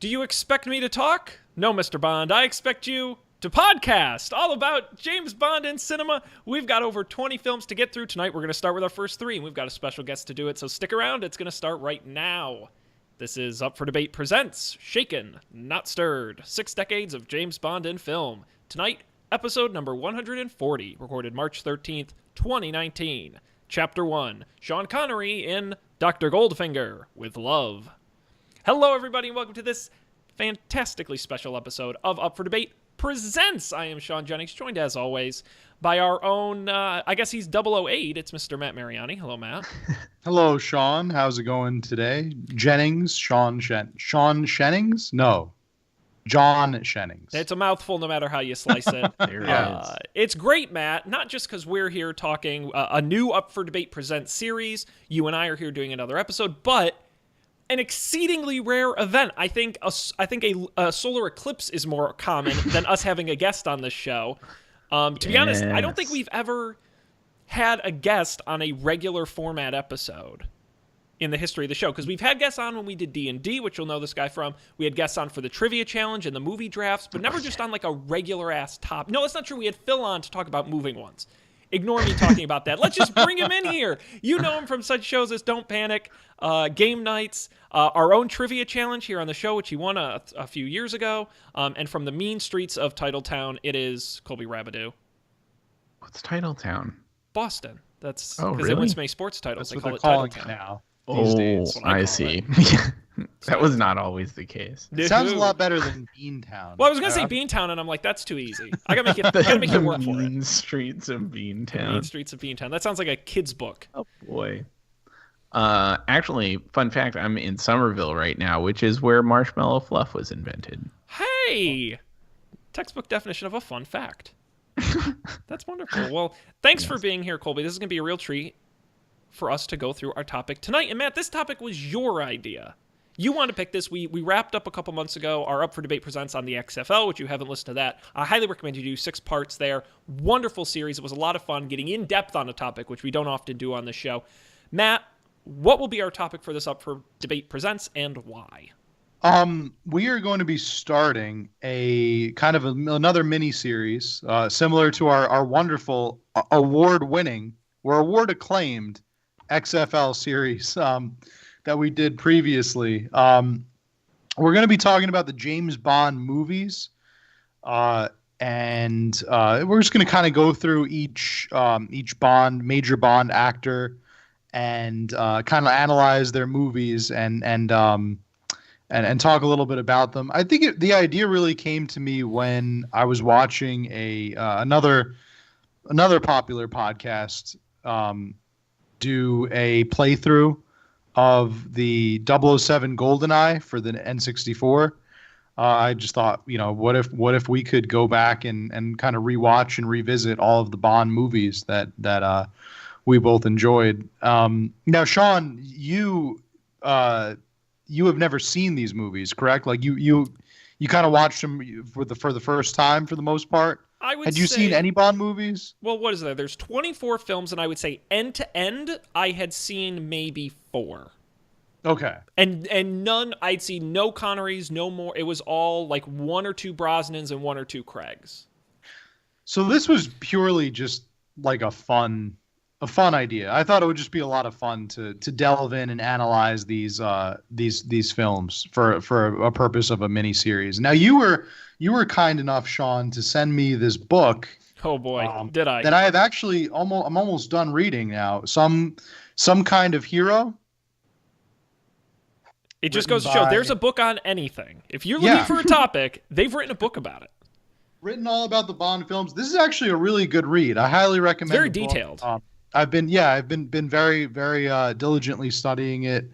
Do you expect me to talk? No, Mr. Bond. I expect you to podcast all about James Bond in cinema. We've got over 20 films to get through tonight. We're going to start with our first 3, and we've got a special guest to do it, so stick around. It's going to start right now. This is Up for Debate presents Shaken, Not Stirred, 6 Decades of James Bond in Film. Tonight, episode number 140, recorded March 13th, 2019. Chapter 1, Sean Connery in Dr. Goldfinger with Love. Hello, everybody, and welcome to this fantastically special episode of Up for Debate Presents. I am Sean Jennings, joined as always by our own, I guess he's 008. It's Mr. Matt Mariani. Hello, Matt. Hello, Sean. How's it going today? Jennings? Sean Shennings? No. John Shennings. It's a mouthful no matter how you slice it. It's great, Matt, not just because we're here talking a new Up for Debate Presents series. You and I are here doing another episode, but an exceedingly rare event. I think a solar eclipse is more common than us having a guest on this show. To be honest, I don't think we've ever had a guest on a regular format episode in the history of the show, because we've had guests on when we did D&D, which you'll know this guy from. We had guests on for the trivia challenge and the movie drafts, but never just on like a regular ass topic. No, that's not true. We had Phil on to talk about moving ones. Ignore me talking about that. Let's just bring him in here. You know him from such shows as Don't Panic, Game Nights, our own trivia challenge here on the show, which he won a few years ago, and from the mean streets of Titletown, it is Colby Rabideau. What's Titletown? Boston. That's because they once made sports titles. That's they what call they're it calling Titletown it now. I see. That was not always the case. It sounds a lot better than Beantown. Well, I was gonna say Beantown, and I'm like, that's too easy. I gotta make it work for it. Mean streets of Beantown. Mean streets of Beantown. That sounds like a kid's book. Oh boy. Actually, fun fact: I'm in Somerville right now, which is where marshmallow fluff was invented. Hey, textbook definition of a fun fact. That's wonderful. Well, thanks for being here, Colby. This is gonna be a real treat for us to go through our topic tonight. And Matt, this topic was your idea. You want to pick this. We wrapped up a couple months ago our Up for Debate Presents on the XFL, which you haven't listened to that. I highly recommend you do 6 parts there. Wonderful series. It was a lot of fun getting in depth on a topic, which we don't often do on this show. Matt, what will be our topic for this Up for Debate Presents and why? We are going to be starting a kind of another mini series, similar to our wonderful award-winning or award-acclaimed XFL series that we did previously. We're going to be talking about the James Bond movies, and we're just going to kind of go through each major Bond actor, and kind of analyze their movies and talk a little bit about them. I think the idea really came to me when I was watching another popular podcast do a playthrough of the 007 GoldenEye for the N64. I just thought, what if we could go back and kind of rewatch and revisit all of the Bond movies that we both enjoyed. Now, Sean, you have never seen these movies, correct? Like you kind of watched them for the first time for the most part. Had you seen any Bond movies? Well, what is there? There's 24 films, and I would say end to end, I had seen maybe 4. Okay. And none, I'd seen no Connerys, no more. It was all like 1 or 2 Brosnans and 1 or 2 Craigs. So this was purely just like a fun idea. I thought it would just be a lot of fun to delve in and analyze these films for a purpose of a mini series. Now you were kind enough, Sean, to send me this book. Oh boy, did I? That I have actually I'm almost done reading now. Some Kind of Hero. It just goes to show there's a book on anything. If you're looking for a topic, they've written a book about it. Written all about the Bond films. This is actually a really good read. I highly recommend it. Very detailed. I've been very, very diligently studying it.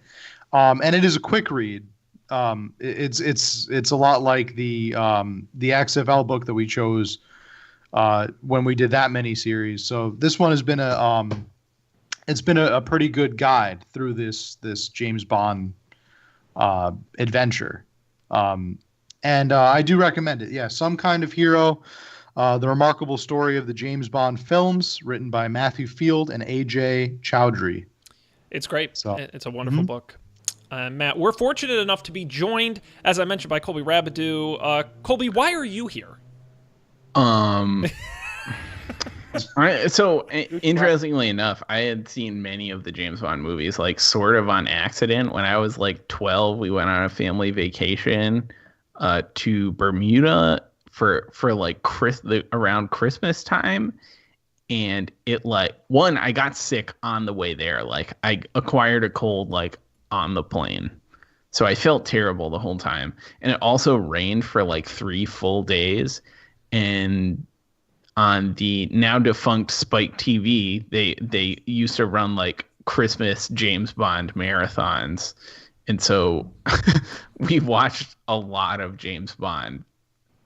And it is a quick read. It's a lot like the XFL book that we chose when we did that mini series. So this one has been a pretty good guide through this James Bond adventure. And I do recommend it. Yeah, Some Kind of Hero, the remarkable story of the James Bond films, written by Matthew Field and A.J. Chowdhury. It's great. So, it's a wonderful book. Matt. We're fortunate enough to be joined, as I mentioned, by Colby Rabideau. Colby, why are you here? So interestingly enough, I had seen many of the James Bond movies, like sort of on accident. When I was like 12, we went on a family vacation to Bermuda for like around Christmas time. And it I got sick on the way there. Like I acquired a cold like on the plane. So I felt terrible the whole time. And it also rained for like 3 full days. And on the now defunct Spike TV, they used to run like Christmas James Bond marathons. And so we watched a lot of James Bond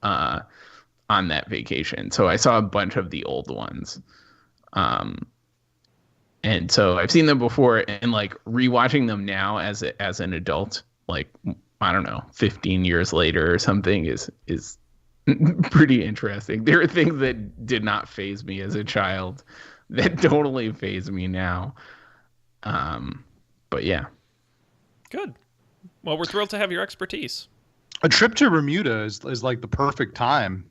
on that vacation. So I saw a bunch of the old ones. And so I've seen them before, and like rewatching them now as an adult, like, I don't know, 15 years later or something is pretty interesting. There are things that did not faze me as a child that totally faze me now. But yeah. Good. Well, we're thrilled to have your expertise. A trip to Bermuda is like the perfect time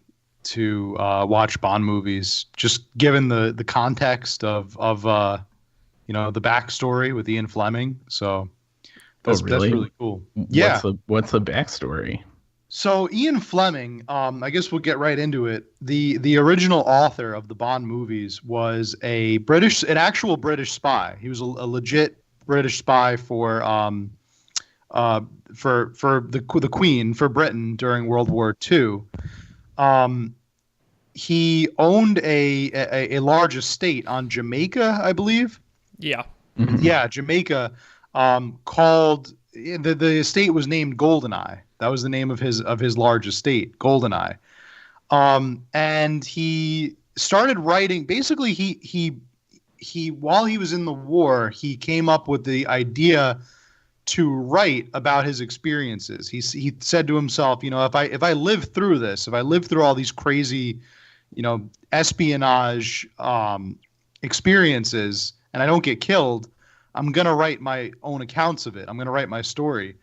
to watch Bond movies, just given the context of the backstory with Ian Fleming. So that's really cool. What's the backstory? So Ian Fleming, I guess we'll get right into it. The original author of the Bond movies was an actual British spy. He was a legit British spy for the Queen, for Britain during World War II. He owned a large estate on Jamaica, I believe. Yeah. Mm-hmm. Yeah, Jamaica. Called the estate was named Goldeneye. That was the name of his large estate, Goldeneye. And he started writing. Basically, he while he was in the war, he came up with the idea to write about his experiences. He said to himself, if I live through this, if I live through all these crazy, espionage experiences, and I don't get killed, I'm gonna write my own accounts of it. I'm gonna write my story.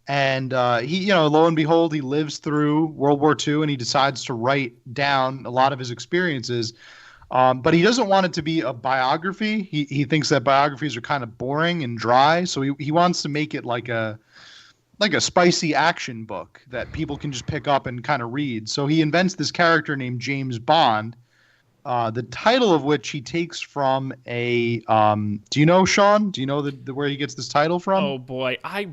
And he, lo and behold, he lives through World War II, and he decides to write down a lot of his experiences. But he doesn't want it to be a biography. He thinks that biographies are kind of boring and dry. So he wants to make it like a spicy action book that people can just pick up and kind of read. So he invents this character named James Bond, the title of which he takes from a. Do you know, Sean? Do you know where he gets this title from? Oh boy, I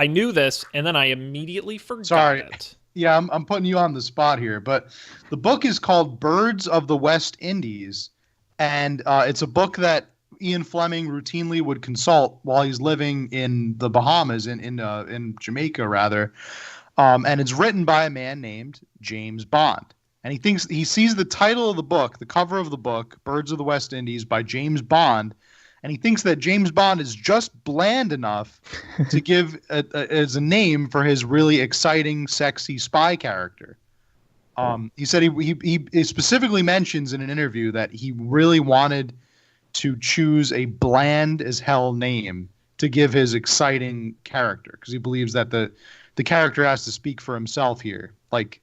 knew this, and then I immediately forgot it. Yeah, I'm putting you on the spot here, but the book is called Birds of the West Indies, and it's a book that Ian Fleming routinely would consult while he's living in the Bahamas, in Jamaica rather, and it's written by a man named James Bond. And he sees the title of the book, the cover of the book, Birds of the West Indies by James Bond, and he thinks that James Bond is just bland enough to give as a name for his really exciting, sexy spy character. He said he specifically mentions in an interview that he really wanted to choose a bland as hell name to give his exciting character, because he believes that the character has to speak for himself here. Like,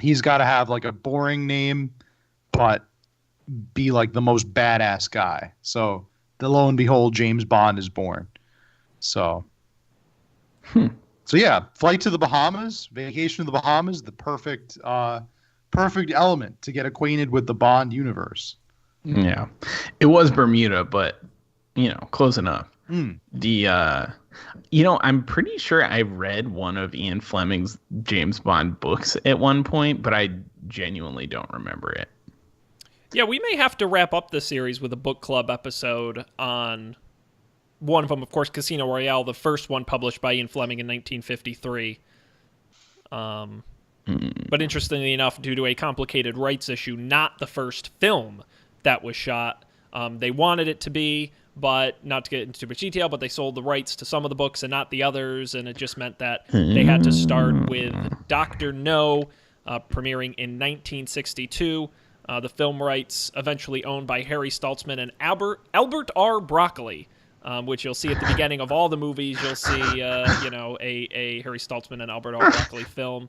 he's got to have like a boring name, but be like the most badass guy. So lo and behold, James Bond is born. So yeah, flight to the Bahamas, vacation to the Bahamas, the perfect element to get acquainted with the Bond universe. Yeah, it was Bermuda, but close enough. I'm pretty sure I read one of Ian Fleming's James Bond books at one point, but I genuinely don't remember it. Yeah, we may have to wrap up the series with a book club episode on one of them, of course, Casino Royale, the first one published by Ian Fleming in 1953. But interestingly enough, due to a complicated rights issue, not the first film that was shot. They wanted it to be, but not to get into too much detail, but they sold the rights to some of the books and not the others, and it just meant that they had to start with Dr. No, premiering in 1962. The film rights eventually owned by Harry Staltzman and Albert R. Broccoli. which you'll see at the beginning of all the movies. You'll see, a Harry Stoltzman and Albert L. Broccoli film.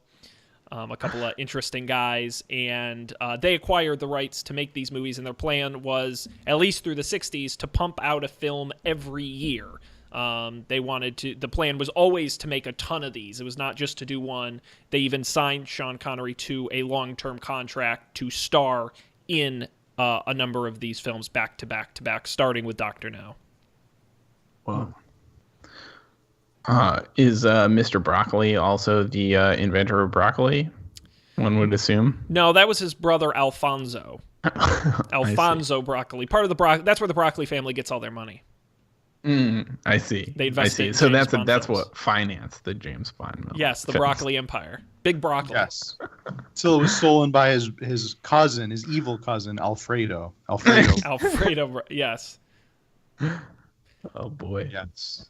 A couple of interesting guys, and they acquired the rights to make these movies, and their plan was, at least through the 60s, to pump out a film every year. The plan was always to make a ton of these. It was not just to do one. They even signed Sean Connery to a long-term contract to star in a number of these films back to back to back, starting with Dr. No. Wow. Is Mr. Broccoli also the inventor of broccoli? One would assume. No, that was his brother Alfonso. Alfonso Broccoli. Part of the that's where the Broccoli family gets all their money. I see. They invested in So James that's Bond films. What financed the James Bond. Yes, the Broccoli Empire. Big Broccoli. Yes. Till it was stolen by his cousin, his evil cousin, Alfredo. Alfredo, yes. Oh boy. Yes.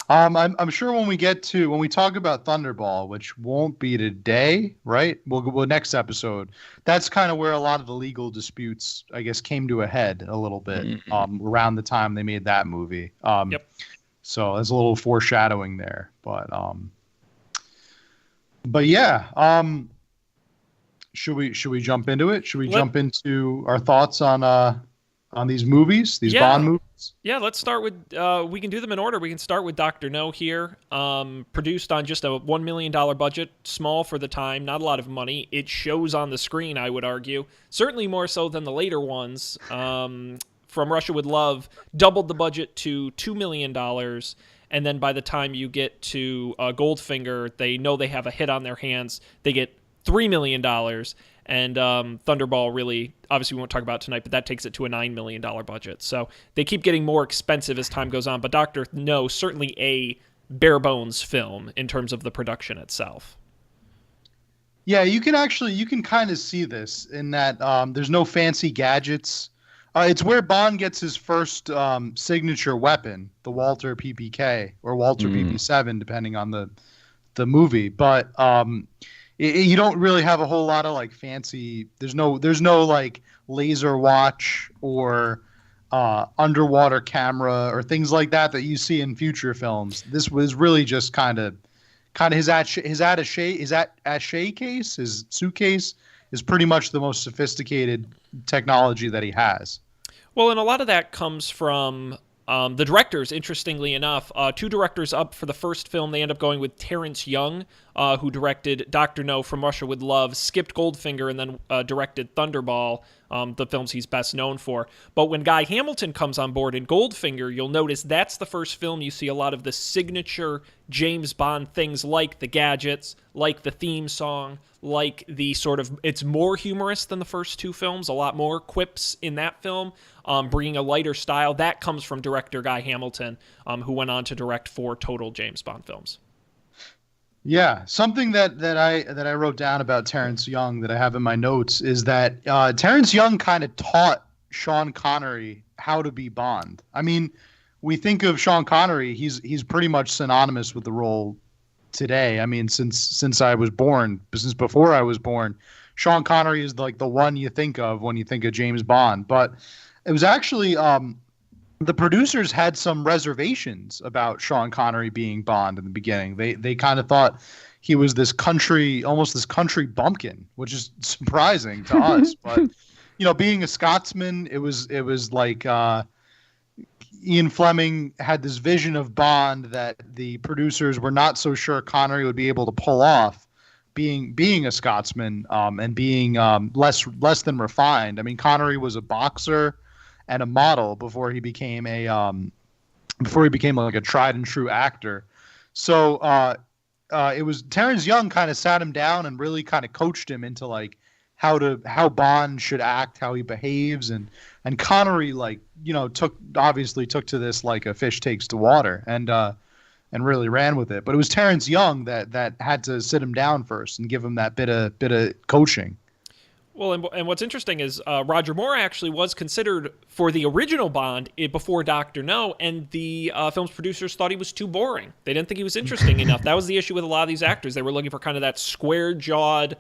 I'm sure when we talk about Thunderball, which won't be today, right? We'll next episode. That's kind of where a lot of the legal disputes, I guess, came to a head a little bit around the time they made that movie. Yep. So there's a little foreshadowing there, but yeah. Should we jump into it? Should we jump into our thoughts on these movies, these Bond movies? Yeah, let's start with, we can do them in order. We can start with Dr. No here. Produced on just a $1 million budget, small for the time, not a lot of money. It shows on the screen, I would argue. Certainly more so than the later ones. From Russia with Love, doubled the budget to $2 million. And then by the time you get to Goldfinger, they know they have a hit on their hands. They get $3 million. And Thunderball really, obviously we won't talk about it tonight, but that takes it to a $9 million budget. So they keep getting more expensive as time goes on. But Dr. No, certainly a bare bones film in terms of the production itself. Yeah, you can kind of see this in that there's no fancy gadgets. It's where Bond gets his first signature weapon, the Walter PPK or Walter PP7, depending on the movie. But you don't really have a whole lot of like fancy. There's no like laser watch or underwater camera or things like that you see in future films. This was really just kind of his attaché case, his suitcase is pretty much the most sophisticated technology that he has. Well, and a lot of that comes from the directors, interestingly enough. Two directors up for the first film, they end up going with Terrence Young, who directed Dr. No, From Russia with Love, skipped Goldfinger, and then directed Thunderball, the films he's best known for. But when Guy Hamilton comes on board in Goldfinger, you'll notice that's the first film you see a lot of the signature James Bond things, like the gadgets, like the theme song, like the sort of, it's more humorous than the first two films, a lot more quips in that film, bringing a lighter style. That comes from director Guy Hamilton, who went on to direct 4 total James Bond films. Yeah, something that I wrote down about Terrence Young that I have in my notes is that Terrence Young kind of taught Sean Connery how to be Bond. I mean, we think of Sean Connery, he's pretty much synonymous with the role today. I mean, since I was born, since before I was born, Sean Connery is like the one you think of when you think of James Bond. But it was actually the producers had some reservations about Sean Connery being Bond in the beginning. They kind of thought he was almost this country bumpkin, which is surprising to us. But being a Scotsman, it was like Ian Fleming had this vision of Bond that the producers were not so sure Connery would be able to pull off, being a Scotsman and being less than refined. I mean, Connery was a boxer and a model before he became like a tried and true actor. So it was Terrence Young kind of sat him down and really kind of coached him into like how Bond should act, how he behaves, and Connery took to this like a fish takes to water and really ran with it. But it was Terrence Young that had to sit him down first and give him that bit of coaching. Well, and what's interesting is Roger Moore actually was considered for the original Bond before Dr. No, and the film's producers thought he was too boring. They didn't think he was interesting enough. That was the issue with a lot of these actors. They were looking for kind of that square-jawed,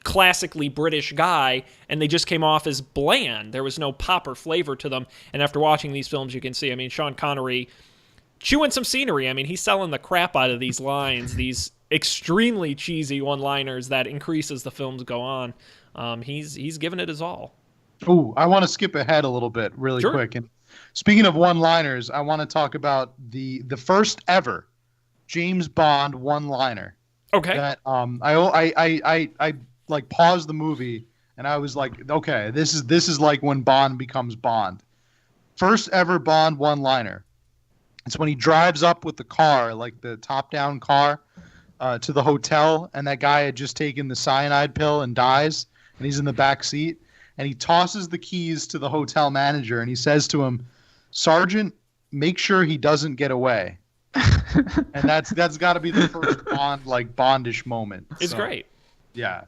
classically British guy, and they just came off as bland. There was no pop or flavor to them. And after watching these films, you can see, I mean, Sean Connery, chewing some scenery. I mean, he's selling the crap out of these lines, these extremely cheesy one-liners that increase as the films go on. He's given it his all. Ooh, I want to skip ahead a little bit really quick. And speaking of one-liners, I want to talk about the first ever James Bond one-liner. Okay. That I like paused the movie and I was like, okay, this is like when Bond becomes Bond. First ever Bond one-liner. It's when he drives up with the car, like the top-down car, to the hotel, and that guy had just taken the cyanide pill and dies, and he's in the back seat, and he tosses the keys to the hotel manager, and he says to him, "Sergeant, make sure he doesn't get away." And that's got to be the first Bond, like Bondish moment. It's great. Yeah.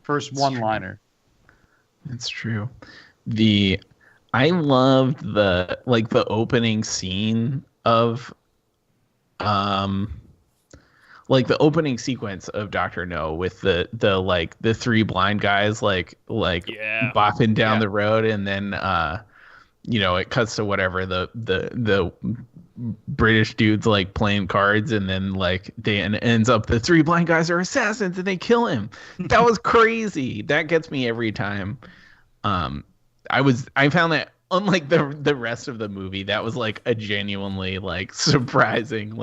First one-liner. It's true. I loved the opening scene of like the opening sequence of Dr. No with the three blind guys bopping down the road, and then it cuts to whatever the British dudes like playing cards, and then ends up the three blind guys are assassins and they kill him. That was crazy. That gets me every time. I found that unlike the rest of the movie, that was like a genuinely like surprising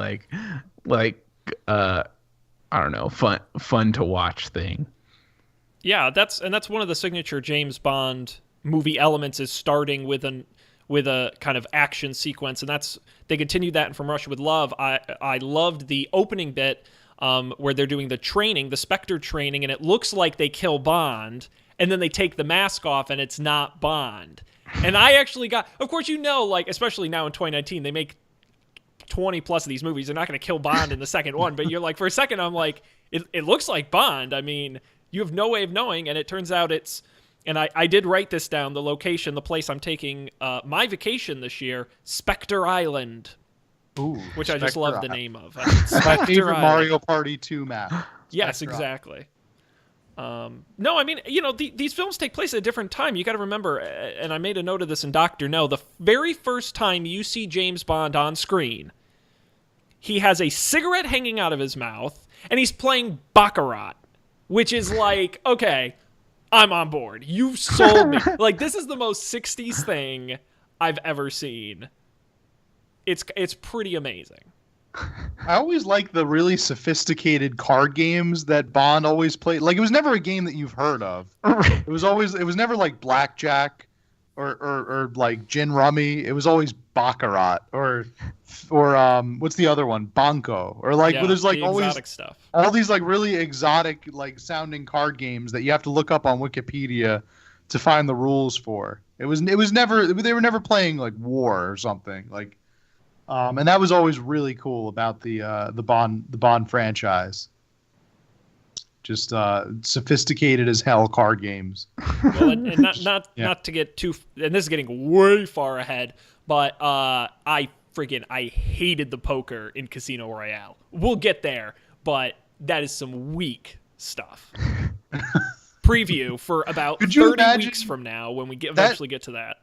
I don't know, fun to watch thing. Yeah, that's one of the signature James Bond movie elements, is starting with a kind of action sequence, and they continued that in From Russia with Love. I loved the opening bit where they're doing the Spectre training, and it looks like they kill Bond, and then they take the mask off, and it's not Bond. And I actually of course, especially now in 2019, they make 20 plus of these movies. They're not going to kill Bond in the second one, but you're like, for a second, I'm like, it looks like Bond. I mean, you have no way of knowing, and it turns out and I did write this down, the location, the place I'm taking my vacation this year, Spectre Island. Ooh, which I just love the name of. My favorite Mario Party 2 map. Yes, exactly. No, I mean, these films take place at a different time. You got to remember, and I made a note of this in Dr. No, the very first time you see James Bond on screen, he has a cigarette hanging out of his mouth, and he's playing Baccarat, which is like, okay, I'm on board. You've sold me. Like, this is the most 60s thing I've ever seen. It's pretty amazing. I always like the really sophisticated card games that Bond always played. Like, it was never a game that you've heard of. It was never like blackjack or like gin rummy. It was always Baccarat or what's the other one? Banco, or like there's like always exotic stuff. All these like really exotic like sounding card games that you have to look up on Wikipedia to find the rules for. They were never playing like war or something like. And that was always really cool about the Bond franchise. Just sophisticated as hell card games. Well, and not to get too, and this is getting way far ahead, but I hated the poker in Casino Royale. We'll get there, but that is some weak stuff. Preview for about 30 weeks from now when we eventually get to that.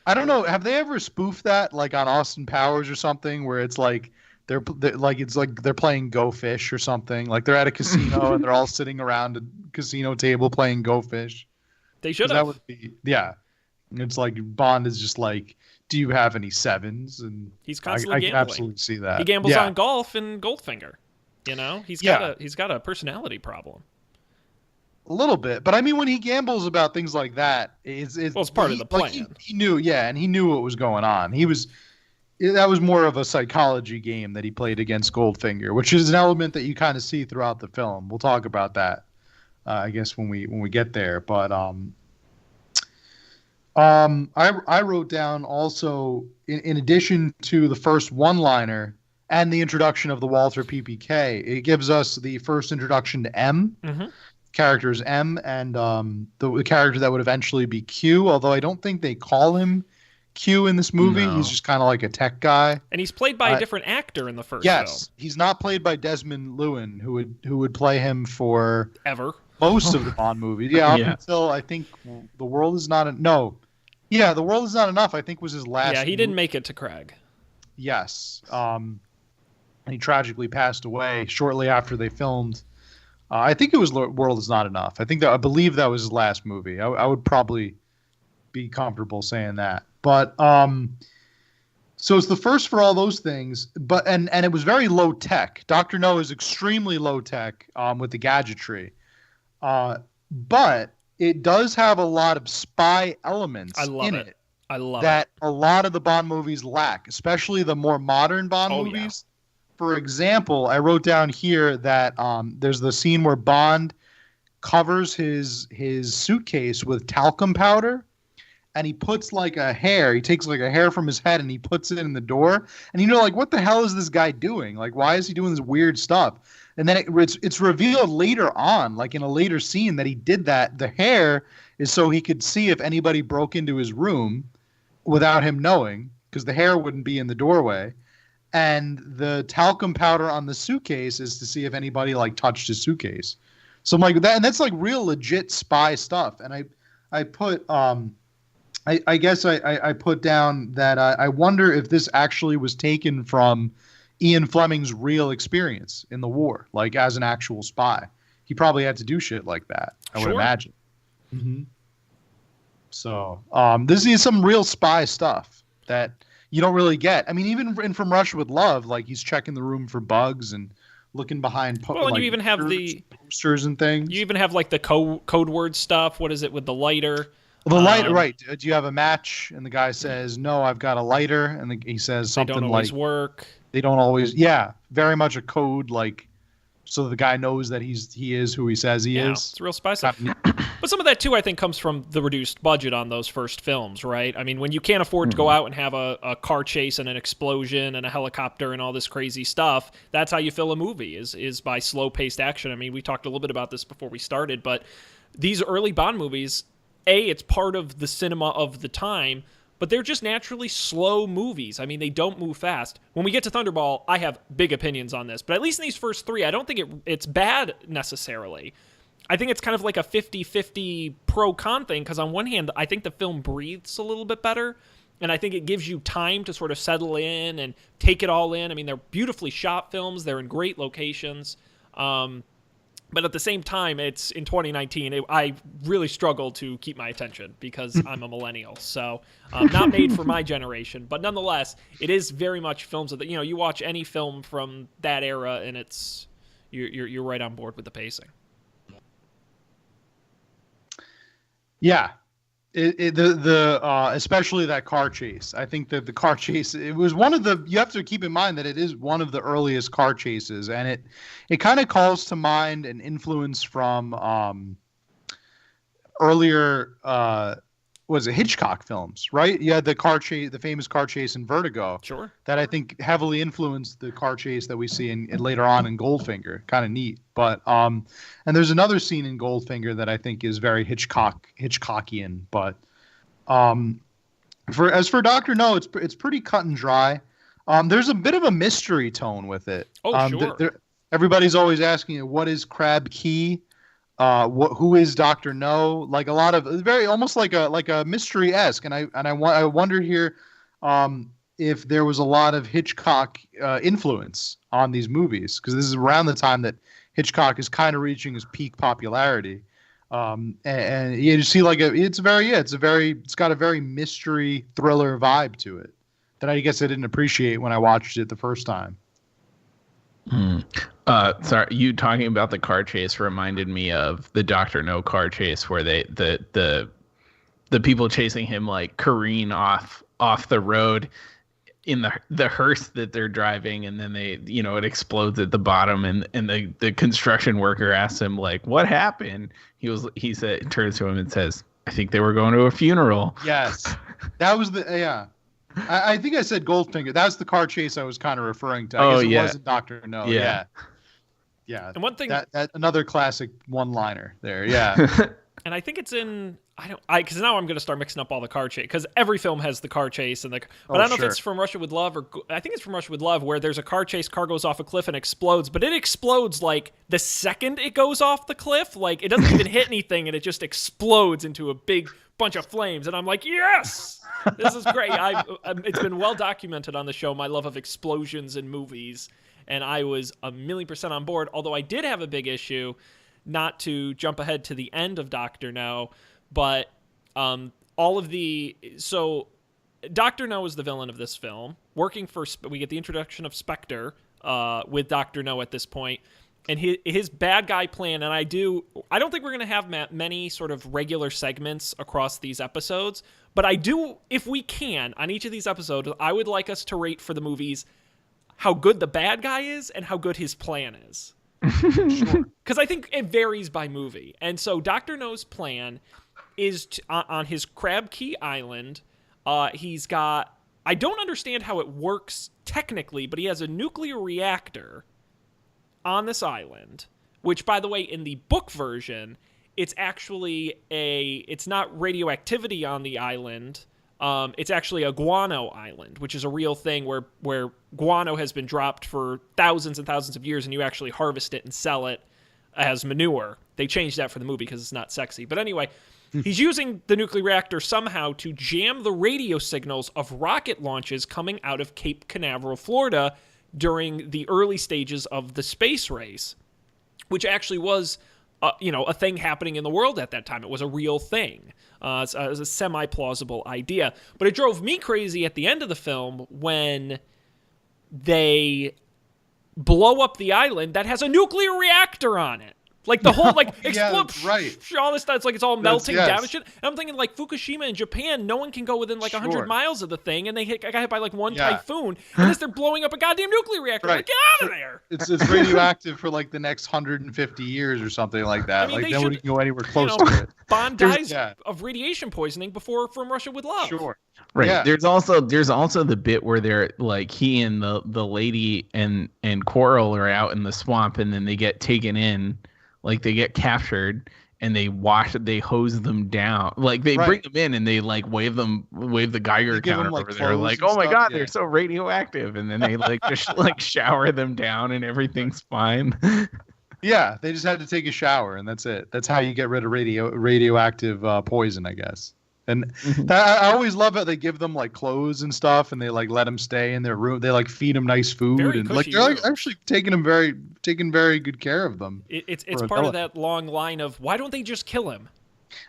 I don't know. Have they ever spoofed that, like on Austin Powers or something, where it's like they're playing Go Fish or something? Like they're at a casino and they're all sitting around a casino table playing Go Fish. They should have. That would be, yeah. It's like Bond is just like, do you have any sevens? And he's constantly I gambling. can absolutely see that. He gambles on golf and Goldfinger. He's got a personality problem. A little bit, but I mean, when he gambles about things like that, it's part of the plan. Like he knew, and he knew what was going on. That was more of a psychology game that he played against Goldfinger, which is an element that you kind of see throughout the film. We'll talk about that, I guess, when we get there. But I wrote down also, in addition to the first one-liner and the introduction of the Walther PPK, it gives us the first introduction to M. Mm-hmm. Characters M and the character that would eventually be Q, although I don't think they call him Q in this movie. No. He's just kind of like a tech guy. And he's played by a different actor in the first film. Yes, he's not played by Desmond Llewellyn, who would play him for most of the Bond movies. Yeah, up until I think The World Is Not Enough, I think was his last. Yeah, he didn't make it to Craig. Yes. And he tragically passed away shortly after they filmed. I think it was World Is Not Enough. I believe that was his last movie. I would probably be comfortable saying that. But so it's the first for all those things. But and it was very low tech. Dr. No is extremely low tech with the gadgetry. But it does have a lot of spy elements in it. I love that a lot of the Bond movies lack, especially the more modern Bond movies. Yeah. For example, I wrote down here that there's the scene where Bond covers his suitcase with talcum powder, and he puts he takes like a hair from his head and he puts it in the door. And like, what the hell is this guy doing? Like, why is he doing this weird stuff? And then it's revealed later on, like in a later scene, that he did that. The hair is so he could see if anybody broke into his room without him knowing, because the hair wouldn't be in the doorway. And the talcum powder on the suitcase is to see if anybody touched his suitcase. So I'm like that, and that's like real legit spy stuff. And I put I guess I put down that I wonder if this actually was taken from Ian Fleming's real experience in the war, like as an actual spy. He probably had to do shit like that, I would imagine. Mm-hmm. So this is some real spy stuff that you don't really get. I mean, even in From Russia with Love, like he's checking the room for bugs and looking behind and you even have the posters and things. You even have like the code word stuff. What is it with the lighter? Well, the lighter, right. Do you have a match? And the guy says, no, I've got a lighter. And he says something like... They don't always work. They don't always... Yeah, very much a code, so the guy knows that he is who he says he is. It's real spy stuff. But some of that, too, I think, comes from the reduced budget on those first films, right? I mean, when you can't afford to go out and have a car chase and an explosion and a helicopter and all this crazy stuff, that's how you fill a movie, is by slow-paced action. I mean, we talked a little bit about this before we started, but these early Bond movies... it's part of the cinema of the time, but they're just naturally slow movies. I mean, they don't move fast. When we get to Thunderball, I have big opinions on this, but at least in these first three, I don't think it's bad necessarily. I think it's kind of like a 50-50 pro-con thing, because on one hand, I think the film breathes a little bit better, and I think it gives you time to sort of settle in and take it all in. I mean, they're beautifully shot films. They're in great locations. But at the same time, it's in 2019. I really struggle to keep my attention because I'm a millennial, so not made for my generation. But nonetheless, it is very much films that you watch any film from that era, and you're right on board with the pacing. Yeah, especially that car chase. I think that the car chase, it was one of the, you have to keep in mind that it is one of the earliest car chases, and it kind of calls to mind an influence from earlier Hitchcock films, right? Yeah, the car chase, the famous car chase in Vertigo. Sure. That I think heavily influenced the car chase that we see in later on in Goldfinger. Kind of neat. But and there's another scene in Goldfinger that I think is very Hitchcockian. But for Dr. No, it's pretty cut and dry. There's a bit of a mystery tone with it. Oh, sure. Everybody's always asking, what is Crab Key? Who is Dr. No? Like a lot of very almost like a mystery-esque, and I wonder here if there was a lot of Hitchcock influence on these movies, because this is around the time that Hitchcock is kind of reaching his peak popularity, and you see it's got a very mystery thriller vibe to it that I guess I didn't appreciate when I watched it the first time. Sorry, you talking about the car chase reminded me of the Dr. No car chase where the people chasing him careen off the road in the hearse that they're driving, and then it explodes at the bottom, and the construction worker asks him what happened. He turns to him and says, I think they were going to a funeral. Yes, that was I think I said Goldfinger. That's the car chase I was kind of referring to. I guess it wasn't Dr. No. Yeah. And one thing that another classic one-liner there. Yeah. And I think it's in because now I'm going to start mixing up all the car chase, because every film has the car chase but I don't know if it's From Russia with Love, or I think it's From Russia with Love, where there's a car chase, car goes off a cliff and explodes, but it explodes the second it goes off the cliff. It doesn't even hit anything, and it just explodes into a big bunch of flames, and I'm like, yes. This is great. It's been well documented on the show, my love of explosions in movies, and I was 1,000,000% on board, although I did have a big issue, not to jump ahead to the end of Dr. No, but so Dr. No is the villain of this film. We get the introduction of Spectre with Dr. No at this point, and his bad guy plan. And I don't think we're going to have many sort of regular segments across these episodes, but I do, if we can, on each of these episodes, I would like us to rate for the movies how good the bad guy is and how good his plan is. Sure. Because I think it varies by movie. And so Dr. No's plan is on his Crab Key Island. He's got, I don't understand how it works technically, but he has a nuclear reactor on this island, which, by the way, in the book version, it's actually it's not radioactivity on the island. It's actually a guano island, which is a real thing where guano has been dropped for thousands and thousands of years, and you actually harvest it and sell it as manure. They changed that for the movie because it's not sexy. But anyway, he's using the nuclear reactor somehow to jam the radio signals of rocket launches coming out of Cape Canaveral, Florida, during the early stages of the space race, which actually was a thing happening in the world at that time. It was a real thing. It was a semi-plausible idea. But it drove me crazy at the end of the film when they blow up the island that has a nuclear reactor on it. Like the whole, explode, right. All this stuff, it's like it's all melting yes. down and shit. And I'm thinking, like, Fukushima in Japan, no one can go within, 100 miles of the thing, and I got hit by, one typhoon, and they're blowing up a goddamn nuclear reactor. Right. Like, get out of there! It's radioactive for, the next 150 years or something like that. I mean, nobody can go anywhere close to it. Bond dies of radiation poisoning before From Russia with Love. Sure. Right. Yeah. There's also the bit where they're he and the lady and Coral are out in the swamp, and then they get taken in. They get captured and they hose them down. They bring them in and they wave the Geiger counter over there. Oh my God, they're so radioactive. And then they just shower them down and everything's fine. Yeah, they just had to take a shower and that's it. That's how you get rid of radioactive poison, I guess. And I always love how they give them clothes and stuff, and they let them stay in their room. They feed them nice food, very and they're actually taking very good care of them. It's part of that long line of why don't they just kill him?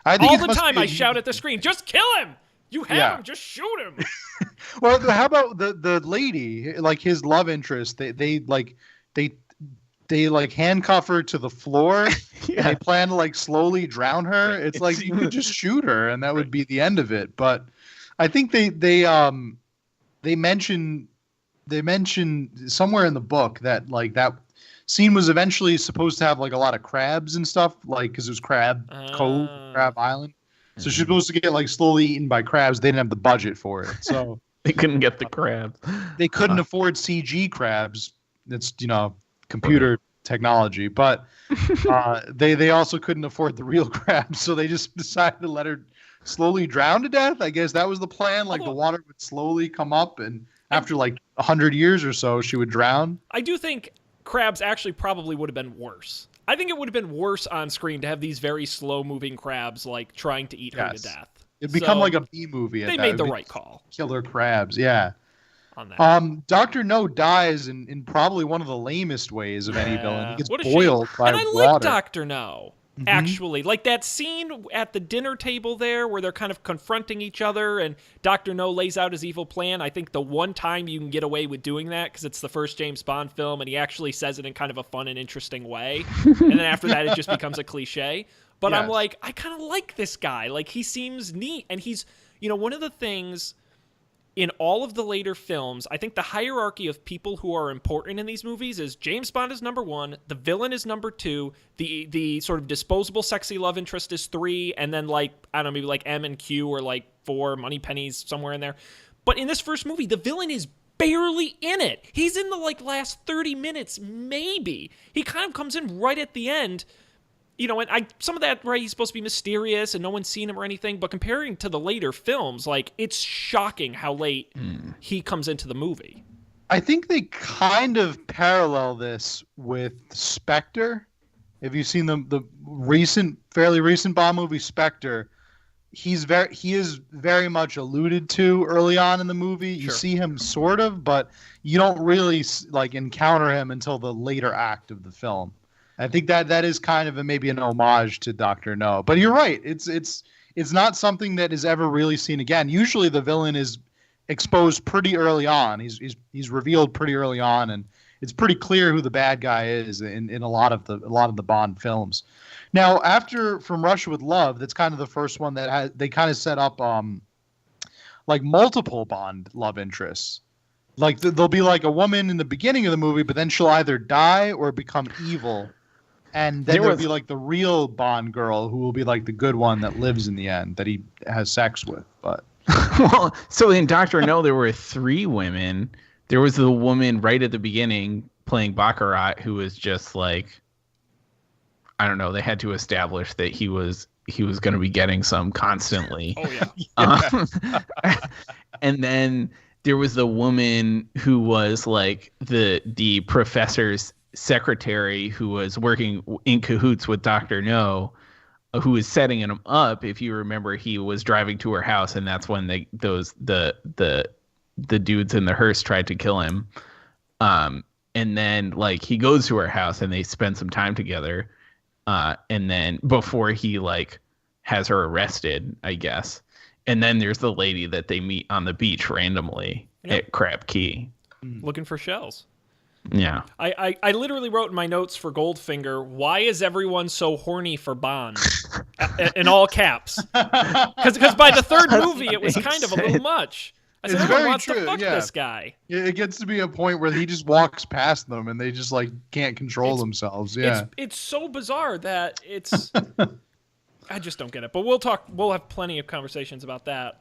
I think all the time I shout at the screen, just kill him! You have him, just shoot him. Well, how about the lady, his love interest? They handcuff her to the floor. And they plan to slowly drown her. It's you could just shoot her and that would be the end of it. But I think they mention somewhere in the book that that scene was eventually supposed to have a lot of crabs and stuff, because it was Crab Cove, Crab Island. So she's supposed to get slowly eaten by crabs. They didn't have the budget for it, so they couldn't get the crabs. They couldn't afford CG crabs. It's computer technology, but they also couldn't afford the real crabs, so they just decided to let her slowly drown to death. I guess that was the plan. The water would slowly come up, and after 100 years or so, she would drown. I do think crabs actually probably would have been worse. I think it would have been worse on screen to have these very slow-moving crabs trying to eat her to death. It'd become a B movie. They made the right call. Killer crabs, yeah. On that. Dr. No dies in probably one of the lamest ways of any villain. He gets boiled by water. And I like Dr. No, actually. That scene at the dinner table there where they're kind of confronting each other and Dr. No lays out his evil plan. I think the one time you can get away with doing that, because it's the first James Bond film and he actually says it in kind of a fun and interesting way. And then after that, it just becomes a cliche. But I'm I kind of like this guy. He seems neat. And he's, one of the things in all of the later films, I think the hierarchy of people who are important in these movies is James Bond is number 1, the villain is number 2, the sort of disposable sexy love interest is 3, and then I don't know, maybe M and Q or 4, Moneypenny's somewhere in there. But in this first movie, the villain is barely in it. He's in the last 30 minutes, maybe. He kind of comes in right at the end. And some of that, right, he's supposed to be mysterious and no one's seen him or anything, but comparing to the later films, it's shocking how late he comes into the movie. I think they kind of parallel this with Spectre. Have you seen the fairly recent Bond movie, Spectre? he is very much alluded to early on in the movie. You see him sort of, but you don't really like encounter him until the later act of the film. I think that is kind of maybe an homage to Dr. No. But you're right. It's not something that is ever really seen again. Usually the villain is exposed pretty early on. He's revealed pretty early on, and it's pretty clear who the bad guy is in a lot of the Bond films. Now, after From Russia with Love, that's kind of the first one that they kind of set up like multiple Bond love interests. Like there'll be like a woman in the beginning of the movie, but then she'll either die or become evil. And then there'll be like the real Bond girl who will be like the good one that lives in the end that he has sex with. But well, so in Dr. No, there were 3 women. There was the woman right at the beginning playing Baccarat who was just like, I don't know. They had to establish that he was going to be getting some constantly. Oh yeah. And then there was the woman who was like the professor's secretary who was working in cahoots with Dr. No, who was setting him up. If you remember, he was driving to her house, and that's when the dudes in the hearse tried to kill him. And then like he goes to her house and they spend some time together. And then before he like has her arrested, I guess. And then there's the lady that they meet on the beach randomly at Crab Key. Looking for shells. Yeah. I literally wrote in my notes for Goldfinger, why is everyone so horny for Bond? In all caps. Because by the third movie, it was kind of a little much. I said, everyone wants to fuck this guy. It gets to be a point where he just walks past them and they just like can't control themselves. Yeah. It's so bizarre that it's... I just don't get it. But we'll have plenty of conversations about that.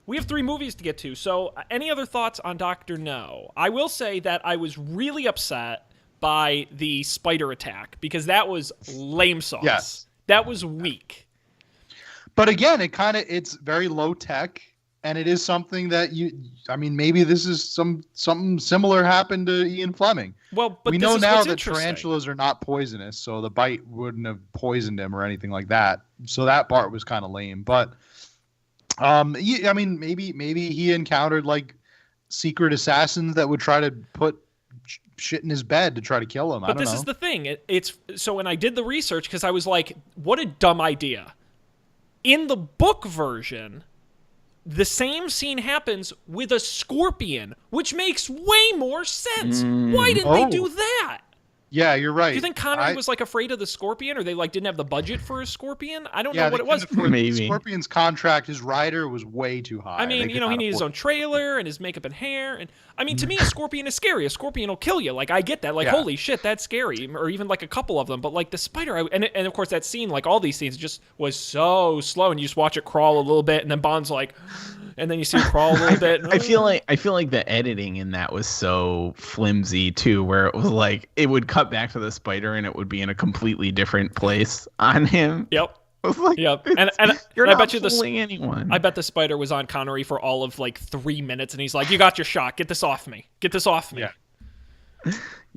We have 3 movies to get to, so any other thoughts on Dr. No? I will say that I was really upset by the spider attack, because that was lame sauce. Yes. That was weak. But again, it's very low tech, and it is something that maybe this is something similar happened to Ian Fleming. Well, but we know now that tarantulas are not poisonous, so the bite wouldn't have poisoned him or anything like that. So that part was kind of lame, but... maybe he encountered like secret assassins that would try to put shit in his bed to try to kill him. But this is the thing. It's so when I did the research, because I was like, what a dumb idea. In the book version, the same scene happens with a scorpion, which makes way more sense. Why didn't they do that? Yeah, you're right. Do you think Connery was like afraid of the scorpion, or they like didn't have the budget for a scorpion? I don't know what it was. Maybe the Scorpion's contract, his rider was way too high. I mean, he needs his own trailer and his makeup and hair, and I mean, to me, a scorpion is scary. A scorpion will kill you. Like I get that. Like holy shit, that's scary. Or even like a couple of them. But like the spider, and of course that scene, like all these scenes, just was so slow, and you just watch it crawl a little bit, and then Bond's like. And then you see him crawl a little bit. I feel like the editing in that was so flimsy too, where it was like it would cut back to the spider and it would be in a completely different place on him. Yep. I was like, yep. And you're I not bet you fooling anyone. I bet the spider was on Connery for all of like 3 minutes, and he's like, "You got your shot. Get this off me. Get this off me." Yeah.